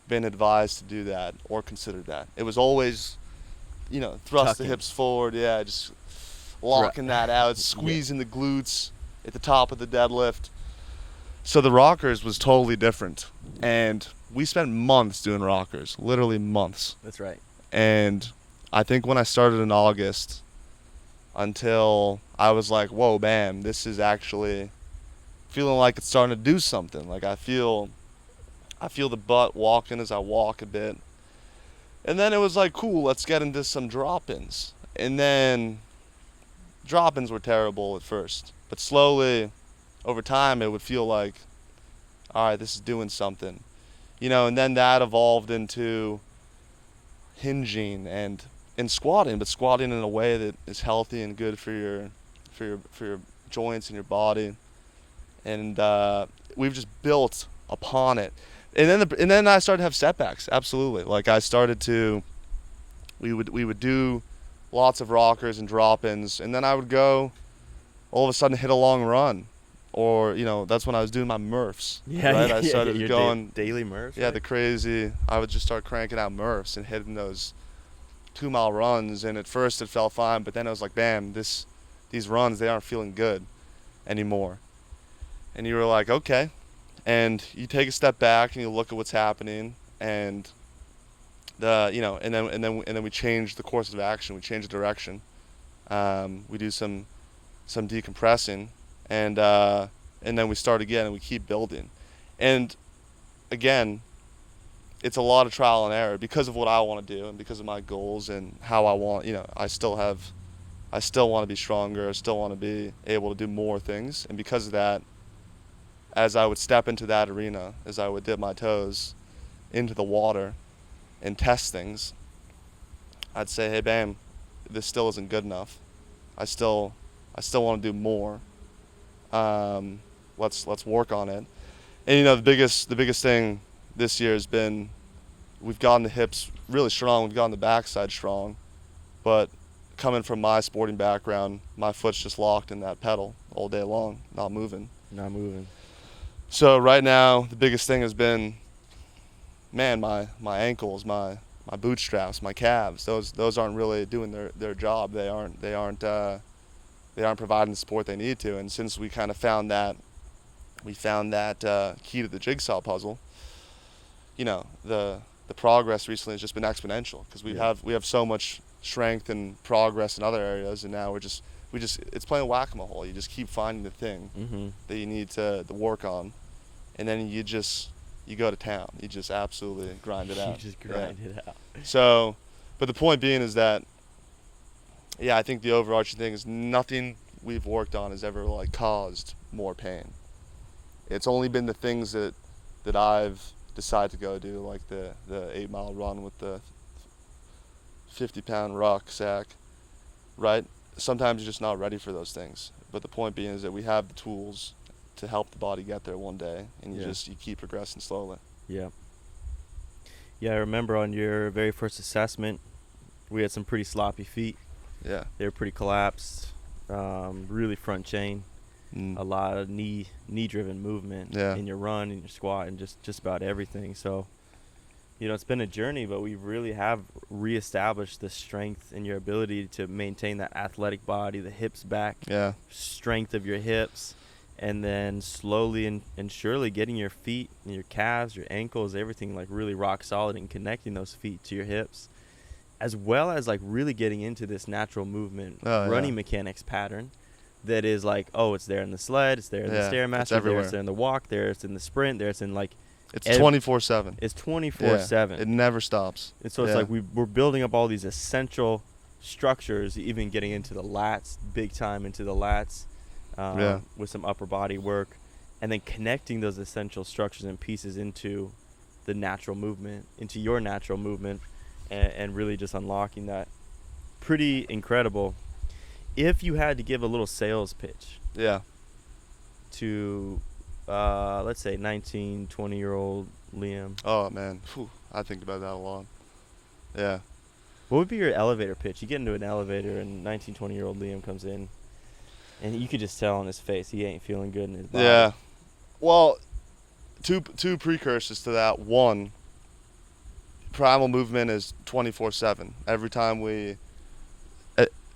been advised to do that or considered that. It was always, thrust the Tucking. hips forward, just locking that out, squeezing the glutes at the top of the deadlift. So the rockers was totally different. And we spent months doing rockers, literally months. That's right. And I think when I started in August, until I was like, whoa, bam, this is actually feeling like it's starting to do something. Like I feel the butt walking as I walk a bit. And then it was like, cool, let's get into some drop-ins. And then drop-ins were terrible at first. But slowly, over time, it would feel like, all right, this is doing something. And then that evolved into hinging and squatting, but squatting in a way that is healthy and good for your joints and your body. And we've just built upon it. And then I started to have setbacks. Absolutely. Like we would do lots of rockers and drop-ins, and then I would go all of a sudden hit a long run, or that's when I was doing my Murphs. Right? I started your going daily Murphs. Yeah, right? the crazy. I would just start cranking out Murphs and hitting those 2-mile runs, and at first it felt fine, but then I was like, bam, these runs, they aren't feeling good anymore. And you were like, okay. And you take a step back and you look at what's happening, and and then we change the course of action. We change the direction. We do some decompressing, and then we start again, and we keep building. And again, it's a lot of trial and error because of what I want to do and because of my goals and how I want. I still want to be stronger. I still want to be able to do more things, and because of that, as I would step into that arena, as I would dip my toes into the water and test things, I'd say, hey, bam, this still isn't good enough. I still want to do more. Let's work on it. And the biggest thing this year has been, we've gotten the hips really strong, we've gotten the backside strong, but coming from my sporting background, my foot's just locked in that pedal all day long, not moving. So right now, the biggest thing has been, man, my ankles, my bootstraps, my calves. Those aren't really doing their job. They aren't providing the support they need to. And since we kind of found that key to the jigsaw puzzle, the progress recently has just been exponential, because we have so much strength and progress in other areas, and now it's playing whack-a-mole. You just keep finding the thing that you need to work on, and then you go to town. You just absolutely grind it out. You just grind it out. So, but the point being is that, I think the overarching thing is nothing we've worked on has ever caused more pain. It's only been the things that I've decided to go do, like the 8-mile run with the 50-pound rucksack, right? Sometimes you're just not ready for those things. But the point being is that we have the tools to help the body get there one day, and you keep progressing slowly. Yeah, I remember on your very first assessment, we had some pretty sloppy feet. Yeah. They were pretty collapsed, really front chain, a lot of knee-driven movement in your run, in your squat, and just about everything. So, it's been a journey, but we really have reestablished the strength in your ability to maintain that athletic body, the hips back, strength of your hips, and then slowly and surely getting your feet and your calves, your ankles, everything really rock solid, and connecting those feet to your hips, as well as really getting into this natural movement running mechanics pattern, that is like, oh, it's there in the sled, it's there in the Yeah, it's Stairmaster, there everywhere. it's there in the walk, there it's in the sprint, there it's in like It's ev- 24/7. it's Yeah, 24/7. it never stops. And so it's Yeah. like we're building up all these essential structures, even getting into the lats, big time into the lats, Yeah. with some upper body work, and then connecting those essential structures and pieces into the natural movement, into your natural movement, and really just unlocking that. Pretty incredible. If you had to give a little sales pitch Yeah. to, let's say 19, 20-year-old Liam, Oh man, Whew. I think about that a lot. Yeah. what would be your elevator pitch? You get into an elevator and 19, 20-year-old Liam comes in, and you could just tell on his face he ain't feeling good in his body. Yeah. Well, two precursors to that. One, primal movement is 24/7. Every time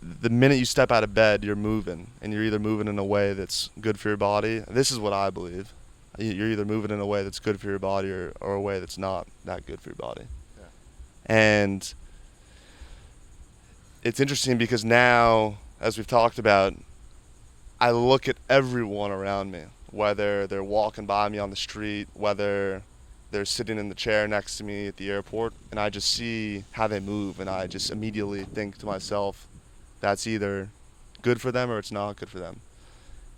the minute you step out of bed, you're moving, and you're either moving in a way that's good for your body. This is what I believe. You're either moving in a way that's good for your body or a way that's not that good for your body. Yeah. And it's interesting because now, as we've talked about, I look at everyone around me, whether they're walking by me on the street, whether they're sitting in the chair next to me at the airport, and I just see how they move, and I just immediately think to myself, that's either good for them or it's not good for them.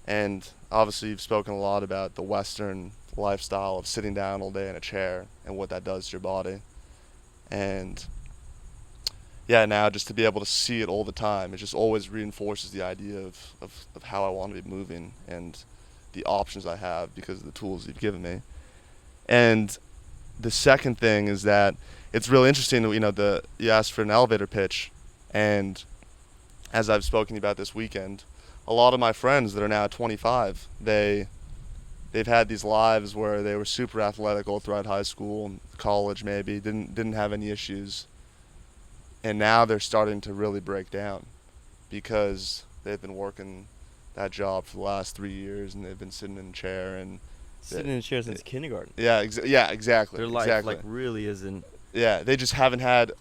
And obviously you've spoken a lot about the Western lifestyle of sitting down all day in a chair and what that does to your body. And yeah, now just to be able to see it all the time, it just always reinforces the idea of how I want to be moving and the options I have because of the tools you've given me. And the second thing is that it's really interesting that, you asked for an elevator pitch, and as I've spoken about this weekend, a lot of my friends that are now 25, they've had these lives where they were super athletic all throughout high school, college maybe, didn't have any issues, and now they're starting to really break down because they've been working that job for the last 3 years and they've been sitting in a chair and Sitting in a chair since kindergarten. yeah, exactly. Their life exactly. like really isn't. Yeah, they just haven't had.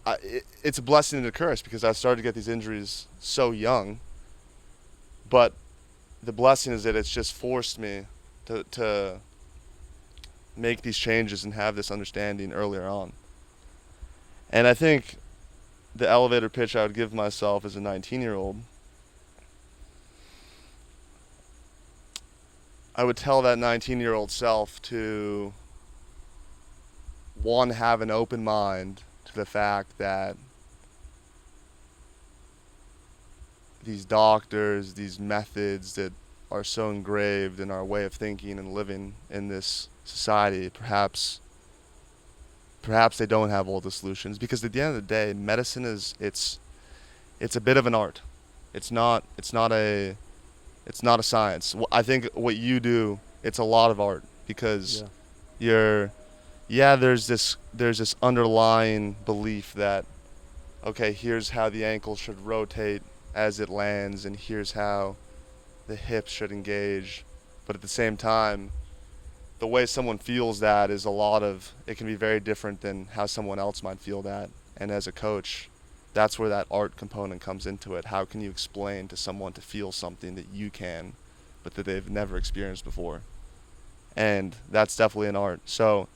It's a blessing and a curse because I started to get these injuries so young. But the blessing is that it's just forced me to make these changes and have this understanding earlier on. And I think the elevator pitch I would give myself as a 19-year-old, I would tell that 19-year-old self to, one, have an open mind to the fact that these doctors, these methods that are so engraved in our way of thinking and living in this society, perhaps they don't have all the solutions, because at the end of the day, medicine it's a bit of an art. It's not a science. I think what you do, it's a lot of art because there's this underlying belief that, okay, here's how the ankle should rotate as it lands, and here's how the hips should engage. But at the same time, the way someone feels that is it can be very different than how someone else might feel that. And as a coach, that's where that art component comes into it. How can you explain to someone to feel something that you can, but that they've never experienced before? And that's definitely an art. So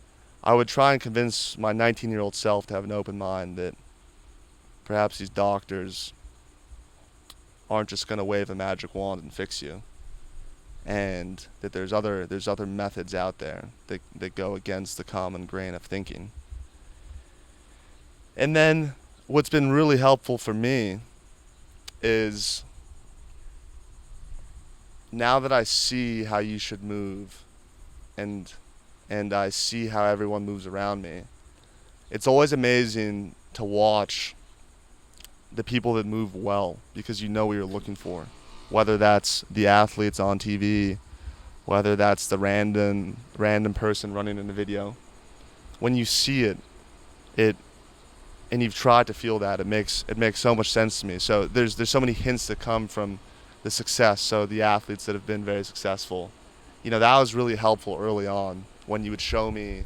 I would try and convince my 19-year-old self to have an open mind that perhaps these doctors aren't just going to wave a magic wand and fix you, and that there's other methods out there that go against the common grain of thinking. And then what's been really helpful for me is, now that I see how you should move and I see how everyone moves around me, it's always amazing to watch the people that move well, because you know what you're looking for. Whether that's the athletes on TV, whether that's the random person running in a video. When you see it and you've tried to feel that, it makes so much sense to me. So there's so many hints that come from the success. So the athletes that have been very successful, that was really helpful early on when you would show me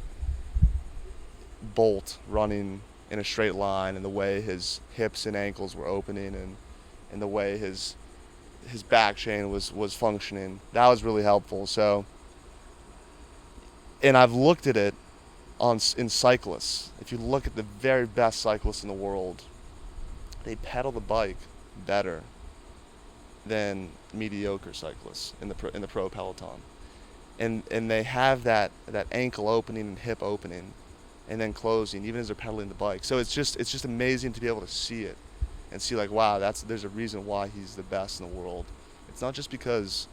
Bolt running in a straight line, and the way his hips and ankles were opening, and the way his his back chain was functioning. That was really helpful. So, and I've looked at it in cyclists. If you look at the very best cyclists in the world, they pedal the bike better than mediocre cyclists in the pro peloton. And they have that ankle opening and hip opening and then closing even as they're pedaling the bike. So it's just amazing to be able to see it and see like, wow, there's a reason why he's the best in the world. It's not just because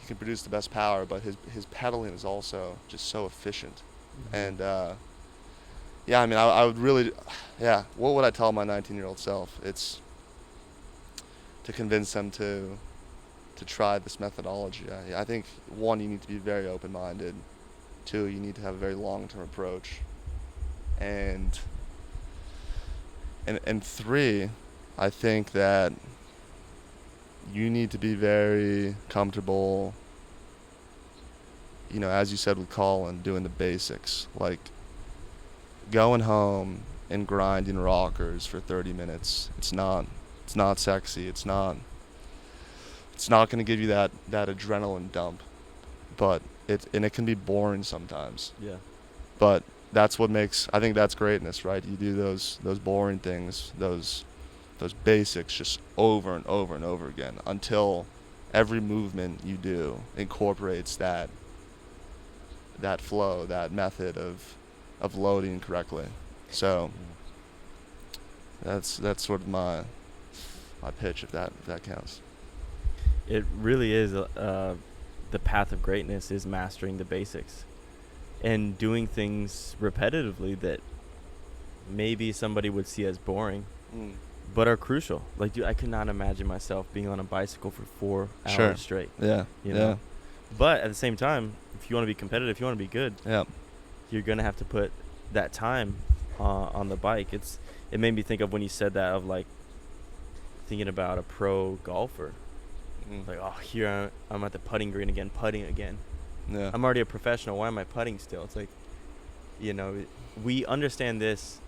he can produce the best power, but his pedaling is also just so efficient. And yeah, I mean, I would really, yeah, what would I tell my 19-year-old self? It's to convince them to try this methodology. I think, one, you need to be very open-minded. Two, you need to have a very long-term approach. And three, I think that you need to be very comfortable, you know, as you said with Colin, doing the basics, like going home and grinding rockers for 30 minutes. It's not sexy. It's not going to give you that adrenaline dump, but it can be boring sometimes. Yeah. But that's what makes, I think that's greatness, right? You do those boring things, those basics just over and over and over again until every movement you do incorporates that flow, that method of loading correctly. So that's sort of my pitch, if that counts. It really is the path of greatness is mastering the basics and doing things repetitively that maybe somebody would see as boring, but are crucial. Like, dude, I could not imagine myself being on a bicycle for 4 hours straight. Yeah. You know? But at the same time, if you want to be competitive, if you want to be good, you're going to have to put that time on the bike. It made me think of when you said that, of like thinking about a pro golfer. Like, oh, here I'm at the putting green again, putting again. Yeah. I'm already a professional. Why am I putting still? It's like, you know, we understand this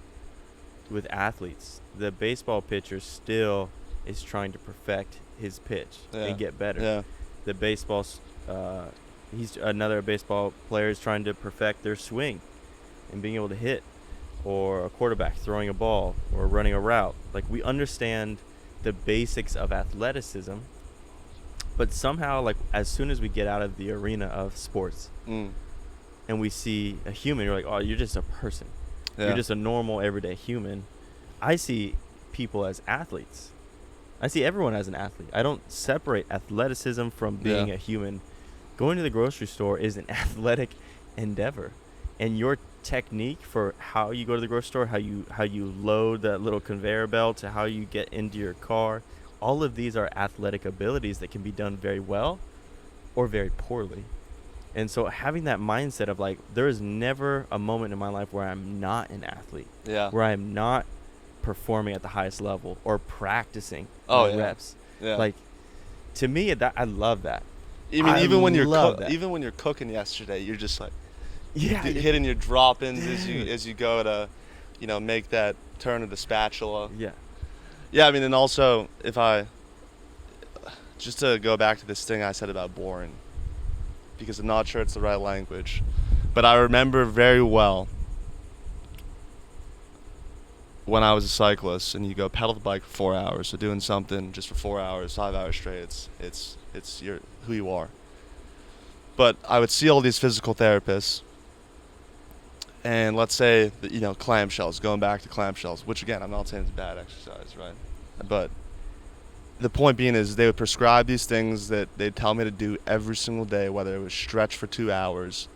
with athletes. The baseball pitcher still is trying to perfect his pitch and get better. Yeah. The another baseball player is trying to perfect their swing and being able to hit, or a quarterback throwing a ball or running a route. Like, we understand the basics of athleticism, but somehow, like, as soon as we get out of the arena of sports and we see a human, you're like, oh, you're just a person. You're just a normal everyday human. I see people as athletes. I see everyone as an athlete. I don't separate athleticism from being a human. Going to the grocery store is an athletic endeavor, and your technique for how you go to the grocery store, how you load that little conveyor belt, to how you get into your car, all of these are athletic abilities that can be done very well or very poorly. And so having that mindset of like, there is never a moment in my life where I'm not an athlete, where I'm not performing at the highest level or practicing reps. Like, to me, that I love that. I mean, even when you're cooking yesterday, you're just like, hitting your drop-ins as you go to, you know, make that turn of the spatula. Yeah, I mean, and also, just to go back to this thing I said about boring, because I'm not sure it's the right language, but I remember very well when I was a cyclist and you go pedal the bike for 4 hours, so doing something just for 4 hours, 5 hours straight, it's who you are. But I would see all these physical therapists, and let's say that, you know, clamshells, going back to clamshells, which again, I'm not saying it's bad exercise, right? But the point being is they would prescribe these things that they'd tell me to do every single day, whether it was stretch for 2 hours,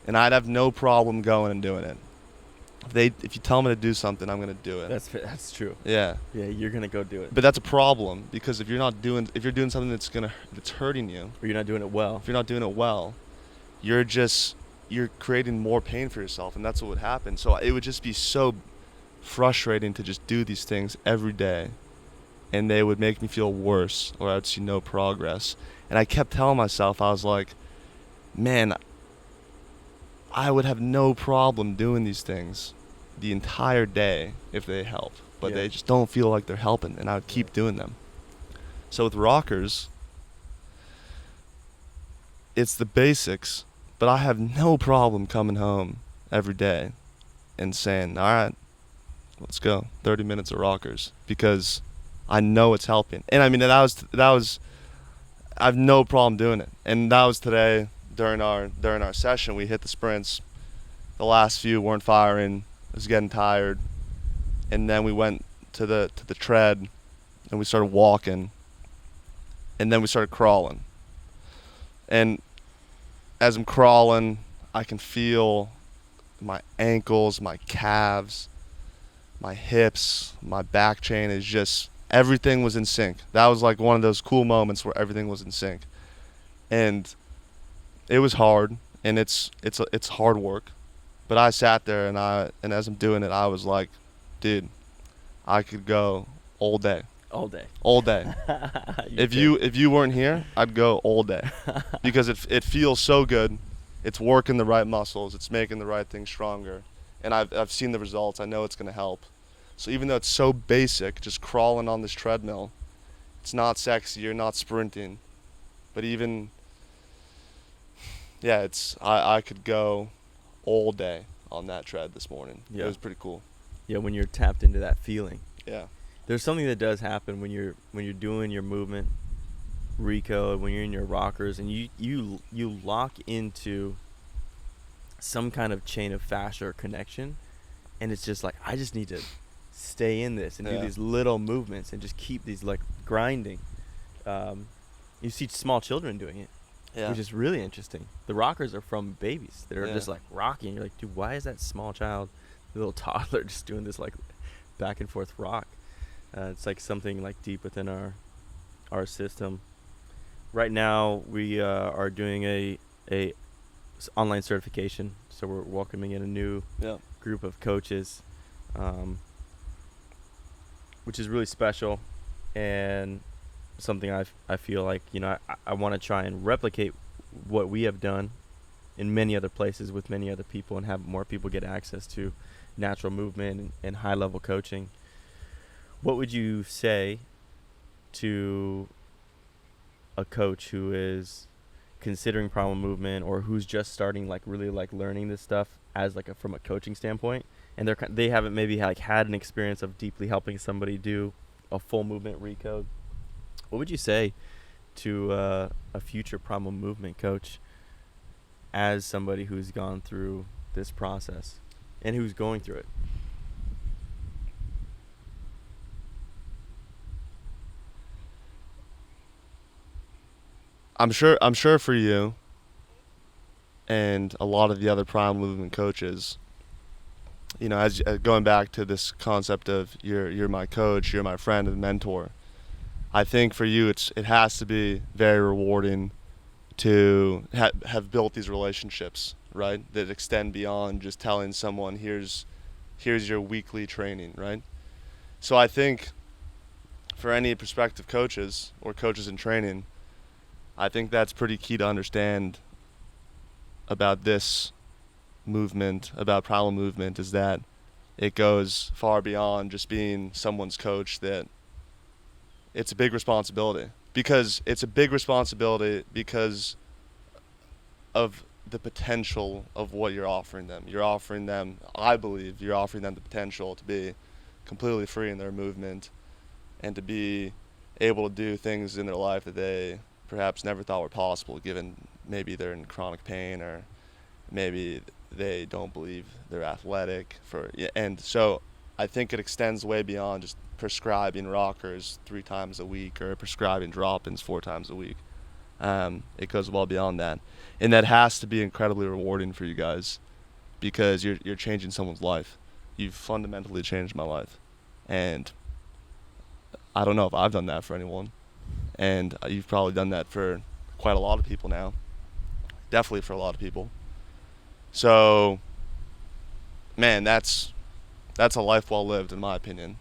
and I'd have no problem going and doing it. If you tell me to do something, I'm going to do it. That's true. Yeah, you're going to go do it. But that's a problem, because if you're doing something that's hurting you, or you're not doing it well. If you're not doing it well, you're creating more pain for yourself, and that's what would happen. So it would just be so frustrating to just do these things every day, and they would make me feel worse, or I'd see no progress. And I kept telling myself, I was like, man, I would have no problem doing these things the entire day if they help, but they just don't feel like they're helping, and I would keep doing them. So with rockers, it's the basics, but I have no problem coming home every day and saying, all right, let's go 30 minutes of rockers, because I know it's helping. And I mean, that was I have no problem doing it. And that was today during our session. We hit the sprints. The last few weren't firing. I was getting tired. And then we went to the tread and we started walking. And then we started crawling. And as I'm crawling, I can feel my ankles, my calves, my hips, my back chain is just, everything was in sync. That was like one of those cool moments where everything was in sync. And it was hard, and it's hard work. But I sat there and as I'm doing it, I was like, dude, I could go all day. All day. All day. If you weren't here, I'd go all day. Because it feels so good. It's working the right muscles, it's making the right things stronger. And I've seen the results. I know it's going to help. So even though it's so basic, just crawling on this treadmill, it's not sexy, you're not sprinting. But even, yeah, I could go all day on that tread this morning. Yeah. It was pretty cool. Yeah, when you're tapped into that feeling. Yeah. There's something that does happen when you're doing your movement, recode, when you're in your rockers, and you lock into some kind of chain of fascia or connection, and it's just like, I just need to stay in this and do these little movements and just keep these like grinding. You see small children doing it, which is really interesting. The rockers are from babies that are just like rocking. You're like, dude, why is that small child, the little toddler, just doing this like back and forth rock? It's like something like deep within our system. Right now we are doing a online certification, so we're welcoming in a new group of coaches, which is really special, and something I feel like, you know, I want to try and replicate what we have done in many other places with many other people, and have more people get access to natural movement and high level coaching. What would you say to a coach who is considering problem movement, or who's just starting, like really like learning this stuff as like from a coaching standpoint, and they haven't maybe like had an experience of deeply helping somebody do a full movement recode? What would you say to a future problem movement coach as somebody who's gone through this process and who's going through it? I'm sure for you and a lot of the other problem movement coaches, you know, as going back to this concept of you're my coach, you're my friend and mentor, I think for you it has to be very rewarding to have built these relationships, right, that extend beyond just telling someone here's your weekly training, right? So I think for any prospective coaches or coaches in training, I think that's pretty key to understand about this movement, about problem movement, is that it goes far beyond just being someone's coach. That it's a big responsibility, because of the potential of what you're offering them. I believe you're offering them the potential to be completely free in their movement and to be able to do things in their life that they perhaps never thought were possible, given maybe they're in chronic pain, or maybe they don't believe they're athletic. And so I think it extends way beyond just prescribing rockers 3 times a week or prescribing drop-ins 4 times a week. It goes well beyond that, and that has to be incredibly rewarding for you guys, because you're changing someone's life. You've fundamentally changed my life, and I don't know if I've done that for anyone. And you've probably done that for quite a lot of people now. Definitely for a lot of people. So, man, that's a life well lived, in my opinion.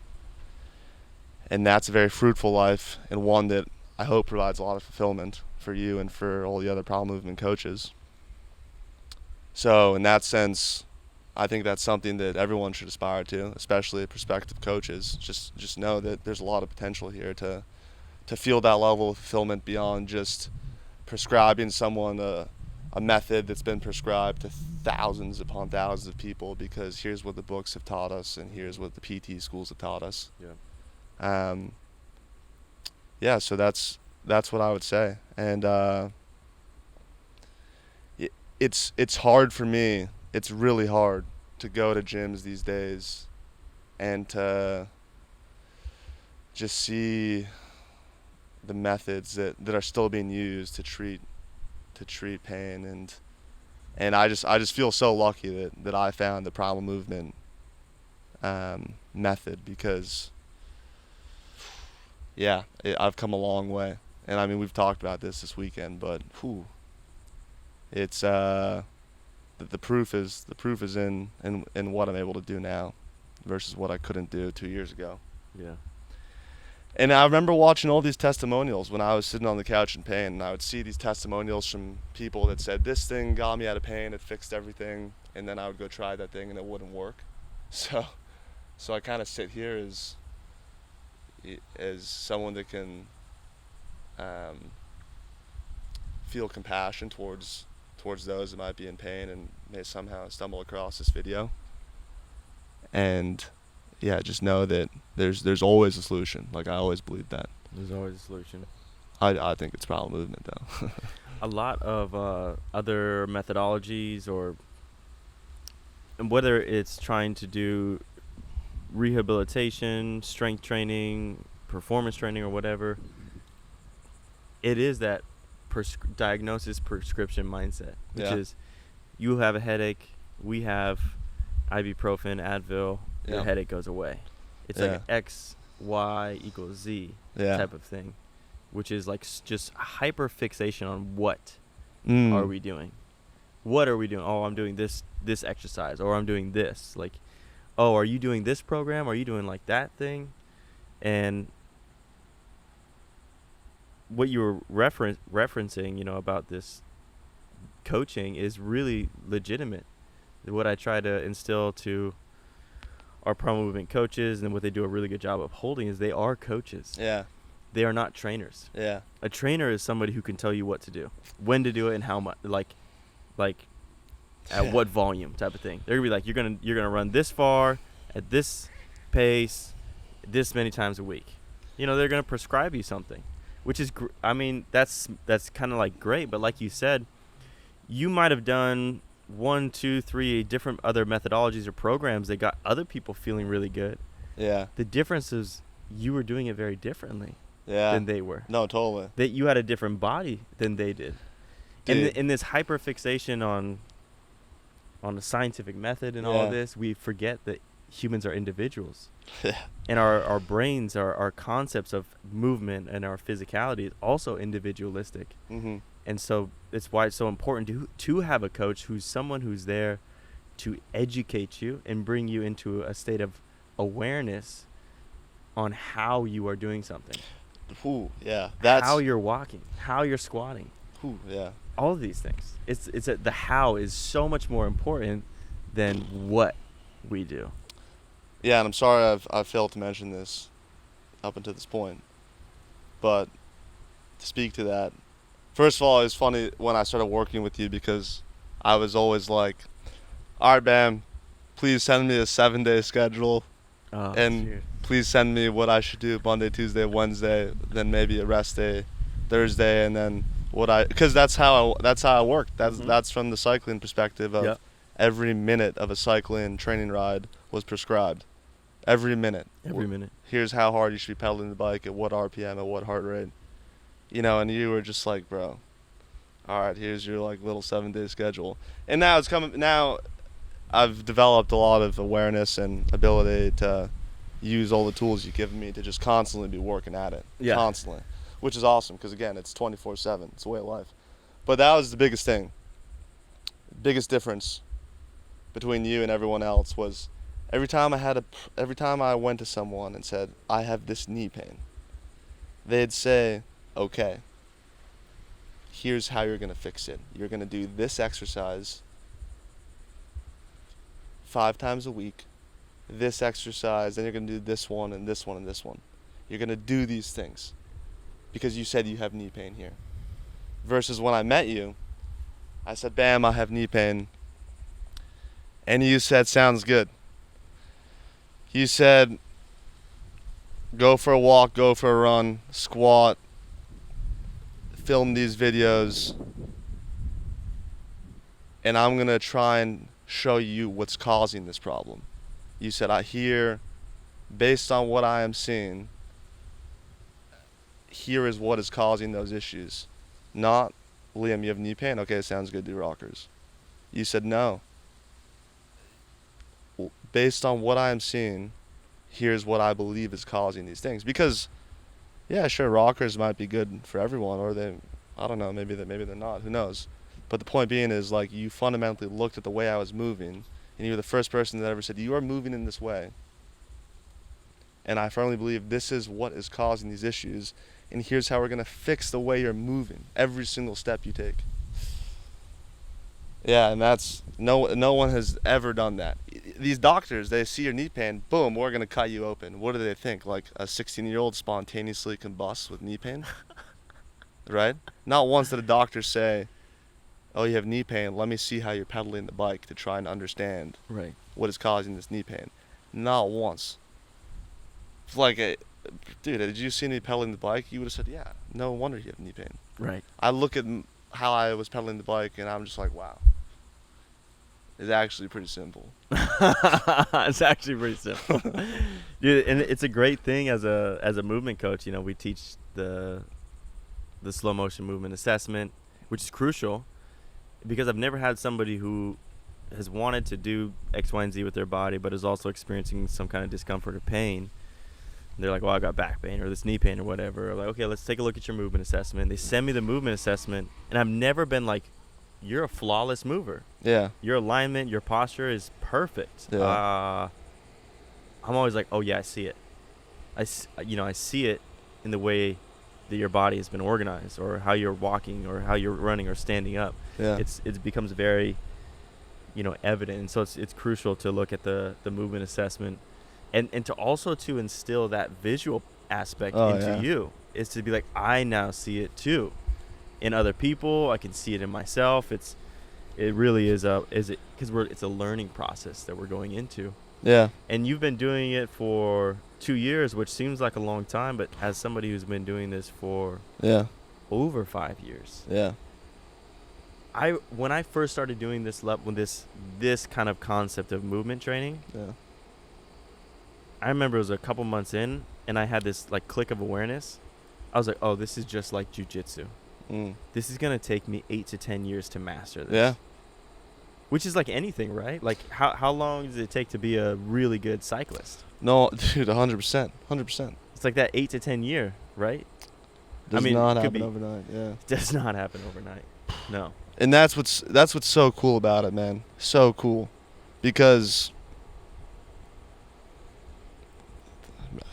And that's a very fruitful life, and one that I hope provides a lot of fulfillment for you and for all the other problem movement coaches. So, in that sense, I think that's something that everyone should aspire to, especially prospective coaches. Just know that there's a lot of potential here to feel that level of fulfillment beyond just prescribing someone a method that's been prescribed to thousands upon thousands of people because here's what the books have taught us and here's what the PT schools have taught us. Yeah. Yeah, so that's what I would say. And it's hard for me. It's really hard to go to gyms these days and to just see the methods that are still being used to treat pain, and I just feel so lucky that I found the primal movement method, because I've come a long way. And I mean, we've talked about this weekend, but it's the proof is in what I'm able to do now versus what I couldn't do 2 years ago. Yeah. And I remember watching all these testimonials when I was sitting on the couch in pain, and I would see these testimonials from people that said, this thing got me out of pain, it fixed everything, and then I would go try that thing and it wouldn't work. So I kind of sit here as someone that can feel compassion towards those that might be in pain and may somehow stumble across this video. And yeah, just know that there's always a solution. Like, I always believe that. There's always a solution. I think it's primal movement, though. A lot of other methodologies, and whether it's trying to do rehabilitation, strength training, performance training, or whatever, it is that diagnosis prescription mindset, which is, you have a headache, we have ibuprofen, Advil, your headache goes away. It's like an X, Y equals Z type of thing, which is like just hyper fixation on what are we doing? What are we doing? Oh, I'm doing this exercise, or I'm doing this. Like, oh, are you doing this program? Are you doing like that thing? And what you were referencing, about this coaching is really legitimate. What I try to instill to our primal movement coaches, and what they do a really good job of holding, is they are coaches. Yeah. They are not trainers. Yeah. A trainer is somebody who can tell you what to do, when to do it, and how much, like at what volume type of thing. They're gonna be like, you're gonna run this far at this pace, this many times a week. They're gonna prescribe you something, which is that's kind of like great. But like you said, you might have done 1, 2, 3 different other methodologies or programs that got other people feeling really good. Yeah. The difference is you were doing it very differently Yeah. than they were. No, totally. That you had a different body than they did. In this hyper fixation on the scientific method and all of this, we forget that humans are individuals. And our brains, our concepts of movement and our physicality is also individualistic. Mm-hmm. And so it's why it's so important to have a coach who's someone who's there to educate you and bring you into a state of awareness on how you are doing something. Ooh, yeah. That's how you're walking, how you're squatting. Ooh, yeah. All of these things. The how is so much more important than what we do. Yeah, and I'm sorry I've failed to mention this up until this point. But to speak to that, first of all, it's funny when I started working with you, because I was always like, all right, Bam, please send me a 7-day schedule. And please send me what I should do Monday, Tuesday, Wednesday, then maybe a rest day Thursday, and then because that's how I worked. That's from the cycling perspective of every minute of a cycling training ride was prescribed. Every minute. Here's how hard you should be pedaling the bike, at what RPM, at what heart rate. And you were just like, bro, all right, here's your like little 7-day schedule. And now now I've developed a lot of awareness and ability to use all the tools you've given me to just constantly be working at it. Constantly. Which is awesome, because again, it's 24/7. It's a way of life. But that was the biggest thing. Biggest difference between you and everyone else was every time I went to someone and said, I have this knee pain, they'd say, okay, here's how you're going to fix it. You're going to do this exercise 5 times a week, this exercise, then you're going to do this one and this one and this one. You're going to do these things because you said you have knee pain here. versus when I met you, I said, bam, I have knee pain. And you said, sounds good. You said, go for a walk, go for a run, squat, film these videos, and I'm going to try and show you what's causing this problem. You said, I hear, based on what I am seeing, here is what is causing those issues. Not, Liam, you have knee pain? Okay, sounds good, do rockers. You said, no. Based on what I am seeing, here's what I believe is causing these things. Because, yeah, sure, rockers might be good for everyone, or they, I don't know, maybe they're not, who knows. But the point being is, like, you fundamentally looked at the way I was moving, and you were the first person that ever said, you are moving in this way. And I firmly believe this is what is causing these issues, and here's how we're going to fix the way you're moving, every single step you take. Yeah, and that's, no one has ever done that. These doctors, they see your knee pain, boom, we're going to cut you open. What do they think? Like a 16-year-old spontaneously combusts with knee pain? Right? Not once did a doctor say, oh, you have knee pain, let me see how you're pedaling the bike to try and understand Right. what is causing this knee pain. Not once. It's like, dude, did you see me pedaling the bike? You would have said, yeah, no wonder you have knee pain. Right. I look at how I was pedaling the bike, and I'm just like, wow. It's actually pretty simple. It's actually pretty simple. Dude, and it's a great thing as a movement coach. You know, we teach the slow motion movement assessment, which is crucial because I've never had somebody who has wanted to do X, Y, and Z with their body, but is also experiencing some kind of discomfort or pain. They're like, well, I got back pain or this knee pain or whatever. Or like, okay, let's take a look at your movement assessment. They send me the movement assessment, and I've never been like, you're a flawless mover. Yeah. Your alignment, your posture is perfect. Yeah. I'm always like, oh yeah, I see it. I see it in the way that your body has been organized, or how you're walking, or how you're running or standing up. Yeah. It becomes very, evident. And so it's crucial to look at the movement assessment, and to also to instill that visual aspect into you, is to be like, I now see it too. In other people, I can see it in myself. It really is because it's a learning process that we're going into. Yeah. And you've been doing it for 2 years, which seems like a long time, but as somebody who's been doing this for over 5 years. Yeah. When I first started doing this kind of concept of movement training, I remember it was a couple months in, and I had this like click of awareness. I was like, oh, this is just like jujitsu. This is going to take me 8 to 10 years to master this. Yeah. Which is like anything, right? Like how long does it take to be a really good cyclist? No, dude, 100%. 100%. It's like that 8 to 10 year, right? Does not happen overnight. Yeah. It does not happen overnight. No. And that's what's so cool about it, man. So cool. Because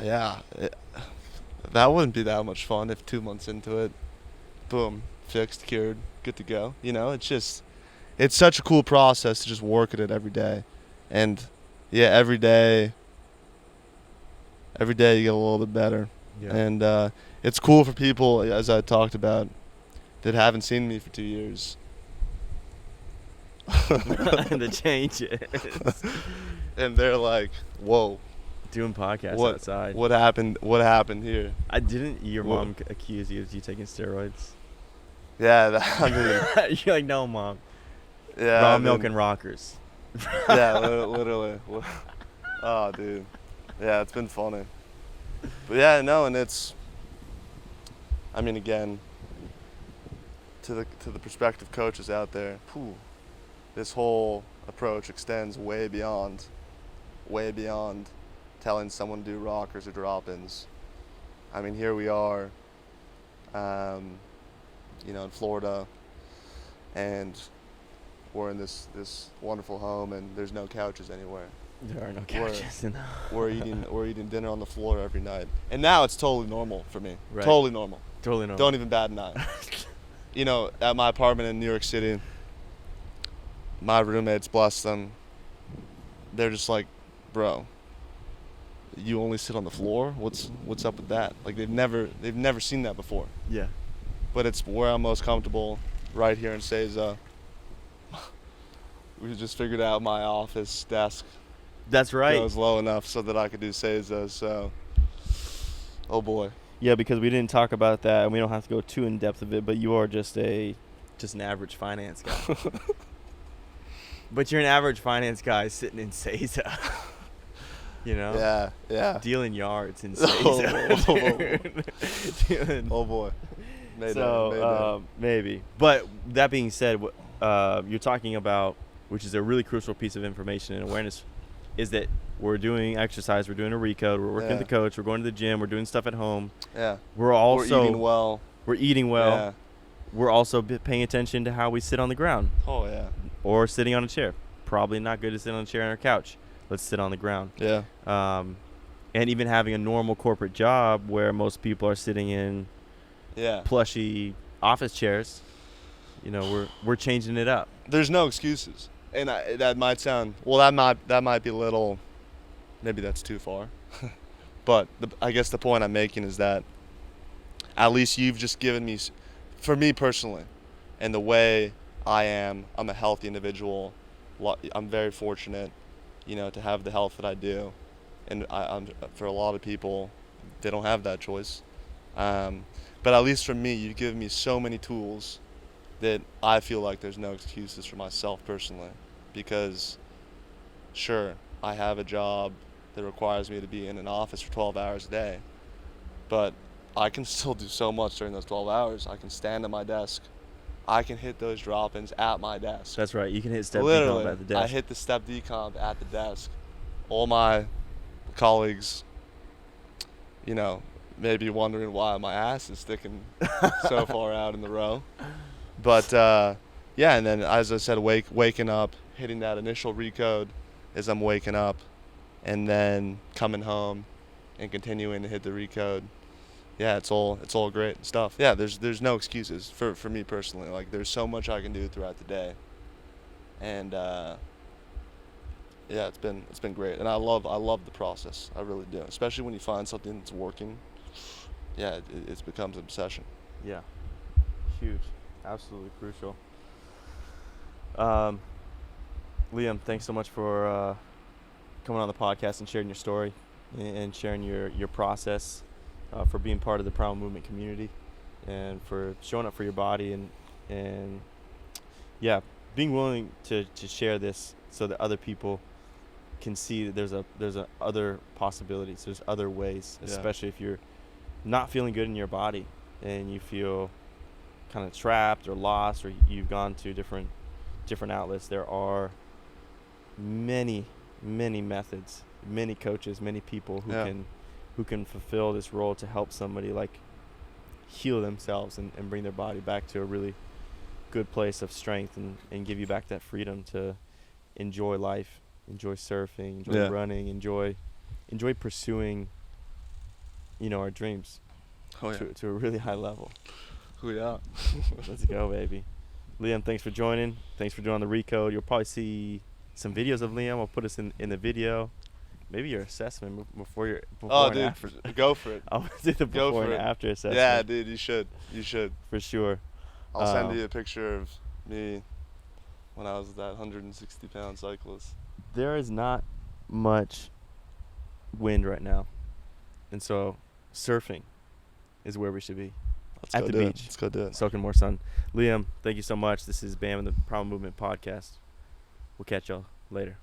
that wouldn't be that much fun if 2 months into it, boom, fixed, cured, good to go. It's such a cool process to just work at it every day. And every day you get a little bit better. Yeah. And it's cool for people, as I talked about, that haven't seen me for 2 years. The changes. And they're like, whoa. Doing podcasts outside. What happened here? Your mom accuse you of you taking steroids? Yeah, You're like, no, Mom. Yeah, Raw milk and rockers. Yeah, literally. Oh, dude. Yeah, it's been funny. But yeah, no, and again, to the prospective coaches out there, this whole approach extends way beyond telling someone to do rockers or drop-ins. Here we are, in Florida, and we're in this wonderful home, and there's no couches anywhere. There are no couches. We're eating dinner on the floor every night, and now it's totally normal for me. Right. Totally normal. Totally normal. Don't even bat an eye. At my apartment in New York City, my roommates, bless them, they're just like, bro, you only sit on the floor? What's up with that? Like they've never seen that before. Yeah. but it's where I'm most comfortable, right here in Seiza. We just figured out my office desk That's right. goes low enough so that I could do Seiza. So, oh boy. Yeah, because we didn't talk about that, and we don't have to go too in depth of it. But you are just an average finance guy. But you're an average finance guy sitting in Seiza. You know? Yeah. Dealing yards in Oh, Seiza. oh boy. Maybe. But that being said, you're talking about, which is a really crucial piece of information and awareness, is that we're doing exercise, we're doing a recode, we're working with the coach, we're going to the gym, we're doing stuff at home. Yeah. We're also We're eating well. Yeah. We're also paying attention to how we sit on the ground. Oh yeah. Or sitting on a chair. Probably not good to sit on a chair on our couch. Let's sit on the ground. Yeah. And even having a normal corporate job where most people are sitting in plushy office chairs, you know, we're changing it up. There's no excuses, and that might sound that might be a little, maybe that's too far, but I guess the point I'm making is that at least you've just given me, for me personally, and the way I'm a healthy individual. I'm very fortunate, you know, to have the health that I do, and I'm for a lot of people, they don't have that choice. But at least for me, you've given me so many tools that I feel like there's no excuses for myself personally, because sure, I have a job that requires me to be in an office for 12 hours a day, but I can still do so much during those 12 hours. I can stand at my desk. I can hit those drop-ins at my desk. That's right. You can hit step Literally, decomp at the desk. I hit the step decomp at the desk. All my colleagues, you know, may be wondering why my ass is sticking so far out in the row. But, yeah, and then as I said, waking up, hitting that initial recode as I'm waking up, and then coming home and continuing to hit the recode. Yeah, it's all great stuff. Yeah, there's no excuses for me personally. Like, there's so much I can do throughout the day, and yeah, it's been great, and I love the process. I really do, especially when you find something that's working. Yeah, it becomes an obsession. Yeah, huge, absolutely crucial. Liam, thanks so much for coming on the podcast and sharing your story and sharing your process. For being part of the Primal Movement community, and for showing up for your body, and yeah, being willing to share this so that other people can see that there's other possibilities, there's other ways, especially if you're not feeling good in your body and you feel kind of trapped or lost, or you've gone to different outlets. There are many methods, many coaches, many people who can fulfill this role to help somebody like heal themselves and bring their body back to a really good place of strength, and give you back that freedom to enjoy life, enjoy surfing, enjoy running, enjoy pursuing, you know, our dreams to a really high level. Oh yeah. Let's go, baby. Liam, thanks for joining. Thanks for doing the recode. You'll probably see some videos of Liam. I'll put us in the video. Maybe your assessment before and after. Go for it. I'll do the before and after assessment. Yeah, dude, you should. For sure. I'll send you a picture of me when I was that 160-pound cyclist. There is not much wind right now, and so surfing is where we should be. At the beach. Let's go do it. Soaking more sun. Liam, thank you so much. This is Bam and the Primal Movement Podcast. We'll catch y'all later.